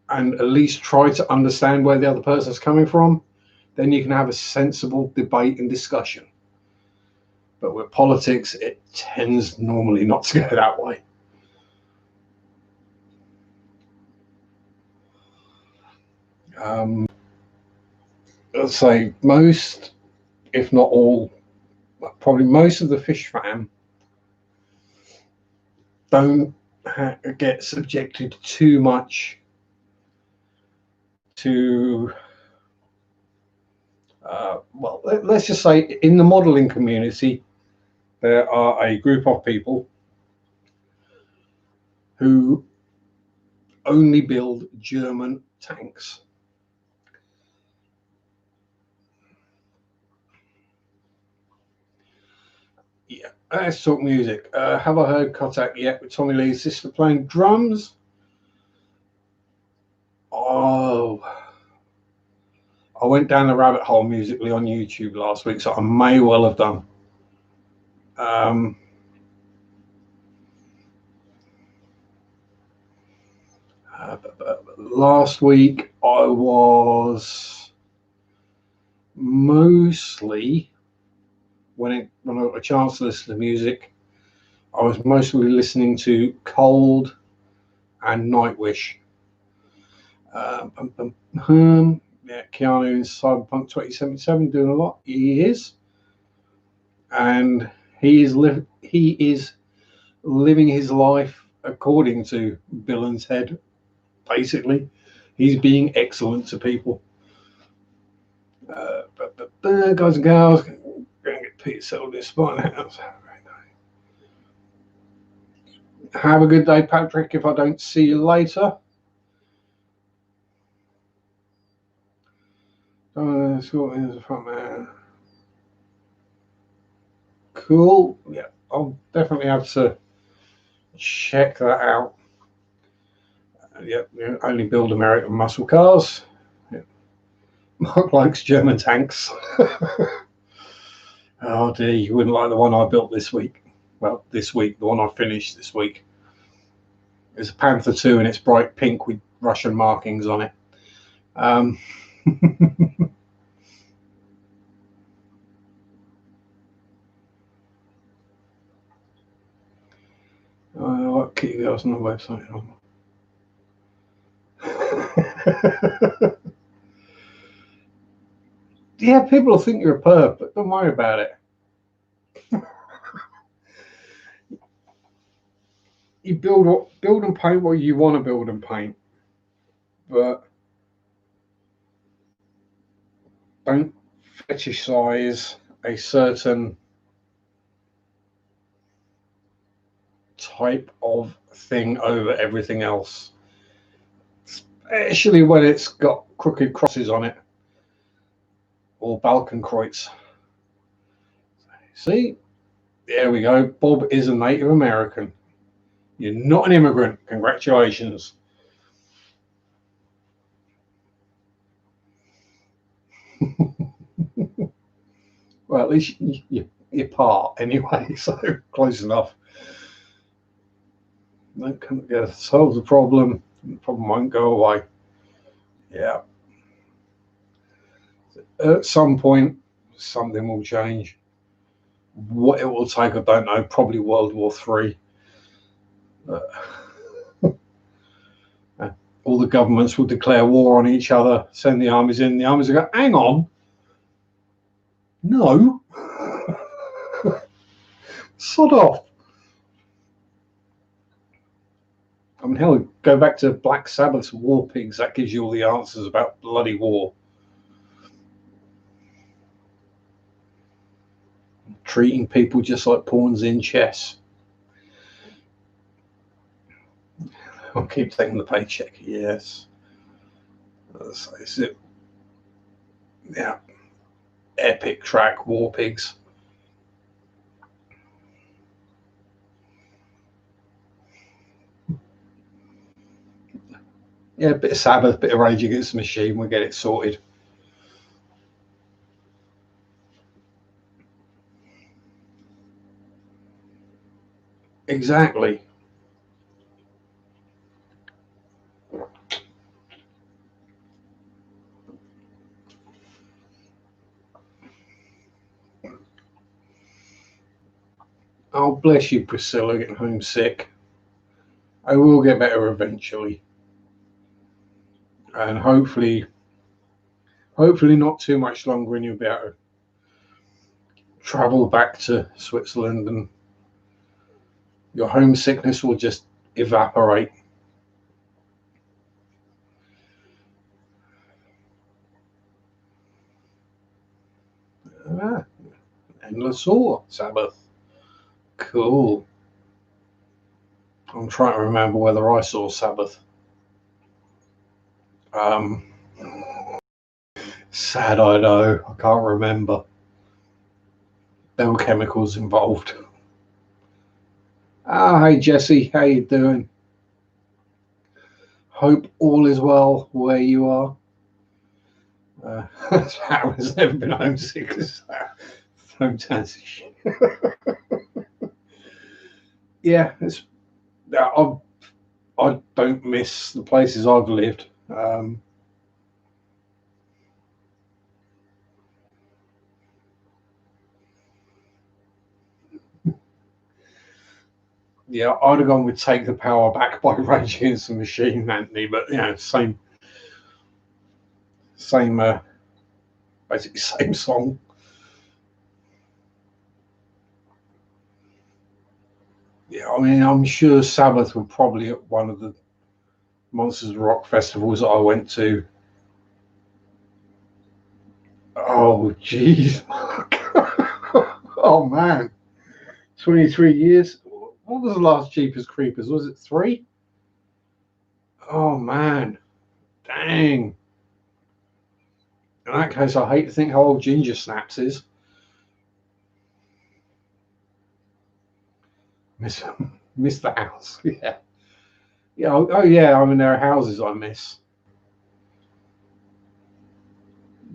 and at least try to understand where the other person's coming from, then you can have a sensible debate and discussion. But with politics, it tends normally not to go that way. Let's say most, if not all, probably most of the fish fam don't get subjected too much to, well, let's just say in the modeling community, there are a group of people who only build German tanks. Yeah, let's talk music. Have I heard Kotak yet with Tommy Lee's sister playing drums? Oh, I went down the rabbit hole musically on YouTube last week, so I may well have done. Last week I was mostly, when I got a chance to listen to music, I was mostly listening to Cold and Nightwish. Yeah, Keanu in Cyberpunk 2077 doing a lot. He is, and he is living his life according to Bill and Ted. Basically, he's being excellent to people. Guys and girls, going to get Pete settled in spine house. Have a good day, Patrick. If I don't see you later. Cool. Yeah, I'll definitely have to check that out. Yeah, only build American muscle cars. Yeah. Mark likes German tanks. Oh dear, you wouldn't like the one I built this week. Well, this week, the one I finished this week. It's a Panther 2 and it's bright pink with Russian markings on it. What Kitty Girls on the website? Yeah, people will think you're a perv, but don't worry about it. You build and paint what you want to build and paint, but don't fetishize a certain type of thing over everything else, especially when it's got crooked crosses on it or Balkenkreuz. See, there we go. Bob is a Native American. You're not an immigrant. Congratulations. Well, at least you're part anyway, so close enough. Don't come together, solve the problem won't go away. Yeah. At some point, something will change. What it will take, I don't know. Probably World War III. All the governments will declare war on each other, send the armies in. The armies will go, hang on. No. Sod off. I mean, hell, go back to Black Sabbath's War Pigs. That gives you all the answers about bloody war. Treating people just like pawns in chess. I'll keep taking the paycheck. Yes. Is it? Yeah. Epic track, War Pigs. Yeah, a bit of Sabbath, bit of Rage Against the Machine. We'll get it sorted. Exactly. Oh, bless you, Priscilla, getting homesick. I will get better eventually, and hopefully not too much longer, and you'll be able to travel back to Switzerland, and your homesickness will just evaporate. Ah, endless or Sabbath. Cool. I'm trying to remember whether I saw Sabbath. Um, Sad, I know. I can't remember. There were chemicals involved. Ah, hey Jesse, how you doing? Hope all is well where you are. Harry's never been homesick. Fantastic. Yeah, I don't miss the places I've lived. Yeah, I'd have gone with "Take the Power Back" by Rage Against the Machine, Anthony. But same, basically same song. Yeah, I mean, I'm sure Sabbath were probably at one of the Monsters of Rock festivals that I went to. Oh, jeez. Oh, man. 23 years. What was the last Jeepers Creepers? Was it 3? Oh, man. Dang. In that case, I hate to think how old Ginger Snaps is. Miss, miss the house. Yeah. Yeah. Yeah. I mean, there are houses I miss.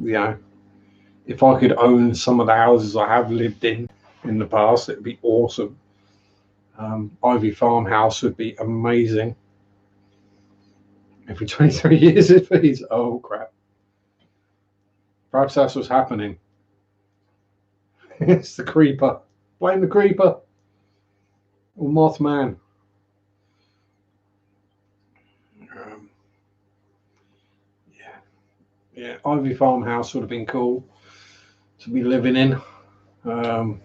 You know, if I could own some of the houses I have lived in the past, it'd be awesome. Ivy Farmhouse would be amazing. Every 23 years it feeds. Oh, crap. Perhaps that's what's happening. It's the creeper. Blame the creeper or Mothman. Um, yeah, yeah. Ivy Farmhouse would have been cool to be living in. Um,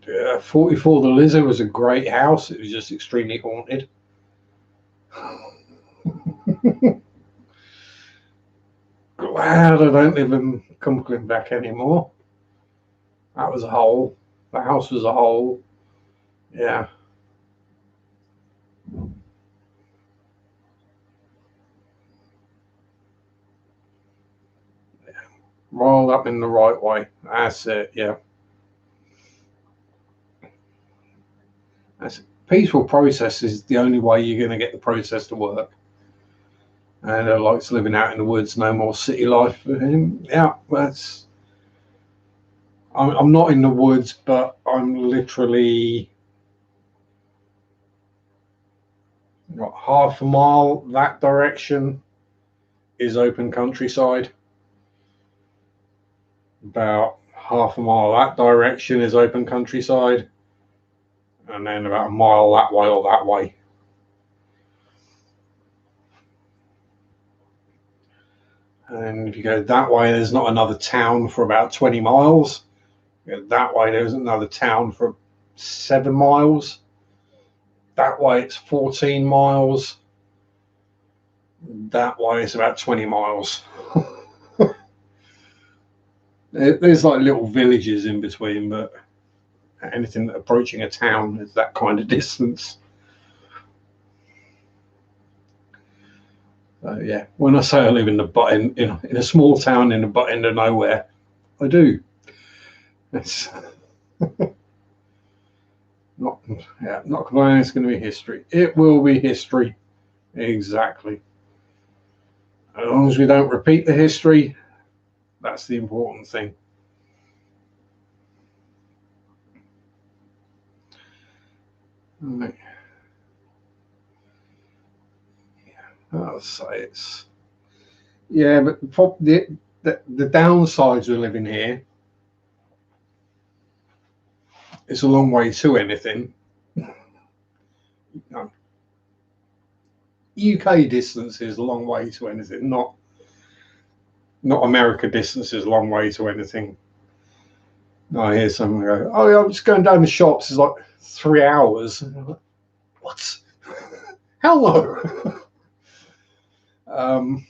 yeah, 44 the Lizard was a great house. It was just extremely haunted. Glad I don't live in Cumberland back anymore. That was a hole. The house was a hole. Yeah. Rolled up in the right way. That's it. Yeah. That's peaceful process is the only way you're going to get the process to work. And likes living out in the woods, no more city life for him. Yeah, that's. I'm not in the woods, but I'm literally what, half a mile that direction is open countryside. About half a mile that direction is open countryside, and then about a mile that way or that way. And if you go that way, there's not another town for about 20 miles. That way, there's another town for 7 miles. That way, it's 14 miles. That way, it's about 20 miles. There's like little villages in between, but anything approaching a town is that kind of distance. So yeah, when I say I live in the butt in a small town in the butt end of nowhere, I do. It's Not, yeah, not complaining. It's going to be history. It will be history. Exactly. As long as we don't repeat the history, that's the important thing. Right. Yeah, I'll say it's. Yeah, but the downsides of living here, it's a long way to anything. No, UK distance is a long way to anything. Not America distance is a long way to anything. I hear someone go, "Oh, yeah, I'm just going down the shops. It's like 3 hours." Like, what? Hello. um,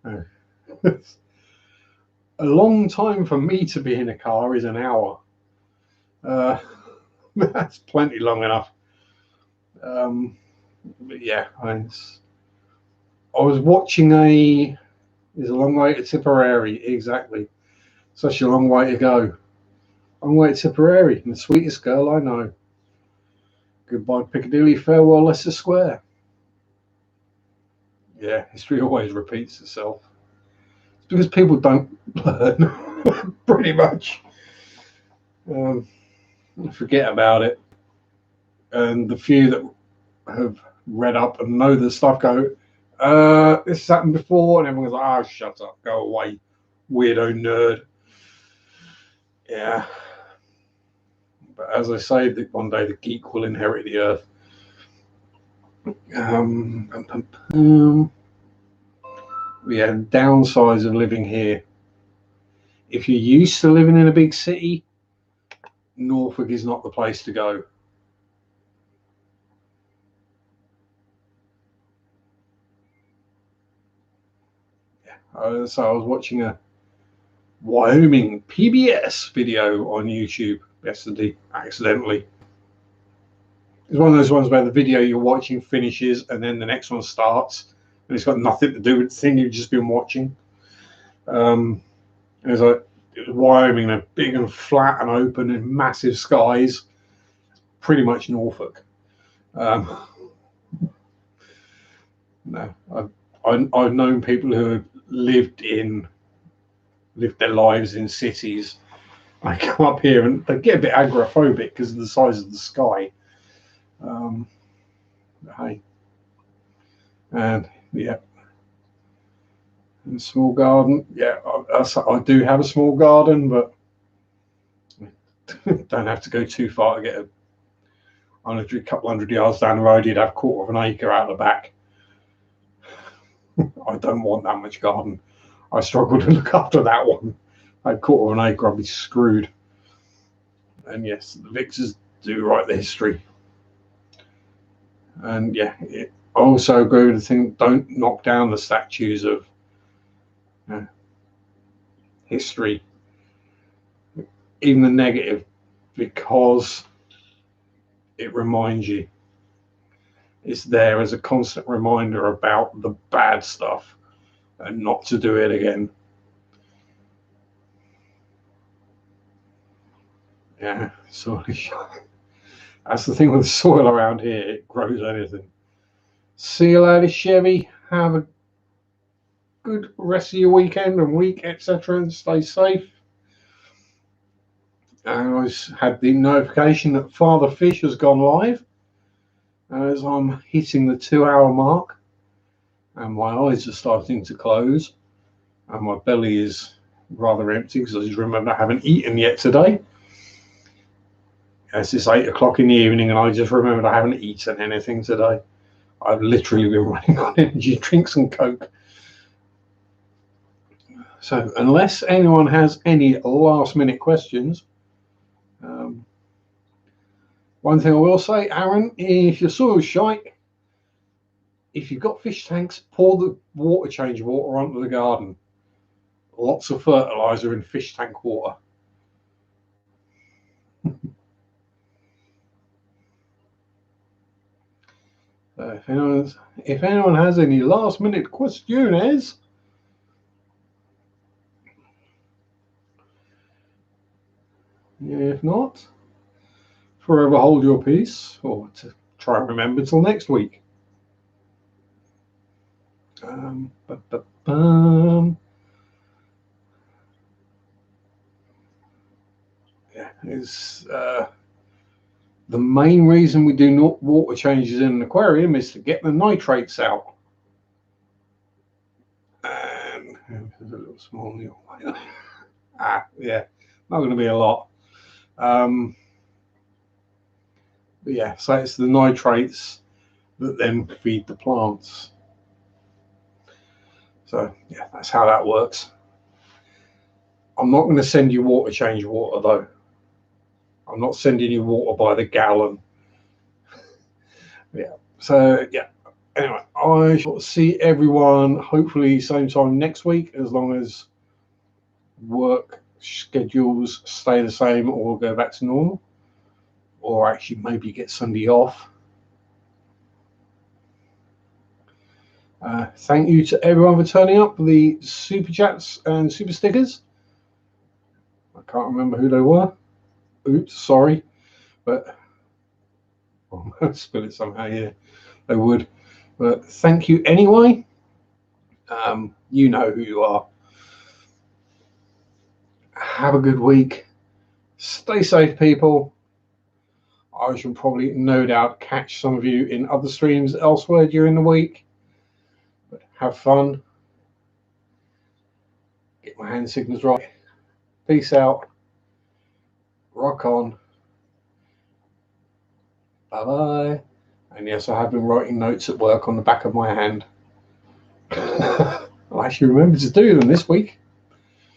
a long time for me to be in a car is an hour. Uh, that's plenty long enough. But yeah, I was watching a. There's a long way to Tipperary, exactly. Such a long way to go. Long way to Tipperary, and the sweetest girl I know. Goodbye Piccadilly, farewell Leicester Square. Yeah, history always repeats itself. It's because people don't learn, pretty much. Um, Forget about it. And the few that have read up and know the stuff go, this has happened before, and everyone's like, oh, shut up, go away, weirdo nerd. Yeah. But as I say, one day the geek will inherit the earth. Yeah, downsides of living here. If you're used to living in a big city, Norfolk is not the place to go. So I was watching a Wyoming PBS video on YouTube yesterday, accidentally. It's one of those ones where the video you're watching finishes and then the next one starts, and it's got nothing to do with the thing you've just been watching. It was like it was Wyoming, they're big and flat and open and massive skies, pretty much Norfolk. Um, no, I've known people who have lived their lives in cities. I come up here and they get a bit agoraphobic because of the size of the sky. Hey, and yeah, and small garden. Yeah, I do have a small garden, but don't have to go too far to get a couple hundred yards down the road. You'd have a quarter of an acre out the back. I don't want that much garden. I struggle to look after that one. A quarter of an acre, I'd be screwed. And yes, the Victors do write the history. And yeah, I also agree with the thing, don't knock down the statues of history, even the negative, because it reminds you. It's there as a constant reminder about the bad stuff and not to do it again. Yeah, so that's the thing with the soil around here, it grows anything. See you later, Chevy. Have a good rest of your weekend and week, etc., and stay safe. And I had the notification that Father Fish has gone live as I'm hitting the 2 hour mark, and my eyes are starting to close, and my belly is rather empty because I just remember I haven't eaten yet today. It's 8 o'clock in the evening, and I just remembered I haven't eaten anything today. I've literally been running on energy drinks and Coke. So, unless anyone has any last minute questions, one thing I will say, Aaron, if your soil's shite, if you've got fish tanks, pour the water change water onto the garden. Lots of fertilizer in fish tank water. If anyone has any last minute questions, if not, forever hold your peace, or to try and remember till next week. Yeah, is the main reason we do not water changes in an aquarium is to get the nitrates out. And there's a little small needle. Yeah, not going to be a lot. But yeah, so it's the nitrates that then feed the plants. So yeah, that's how that works. I'm not going to send you water change water though. I'm not sending you water by the gallon. Yeah. So yeah. Anyway, I shall see everyone hopefully same time next week, as long as work schedules stay the same or go back to normal, or actually maybe get Sunday off. Thank you to everyone for turning up for the super chats and super stickers. I can't remember who they were. Oops, sorry, but I'll spill it somehow. Yeah, they would. But thank you anyway. You know who you are. Have a good week. Stay safe, people. I shall probably, no doubt, catch some of you in other streams elsewhere during the week. But have fun. Get my hand signals right. Peace out. Rock on. Bye-bye. And yes, I have been writing notes at work on the back of my hand. I actually remembered to do them this week.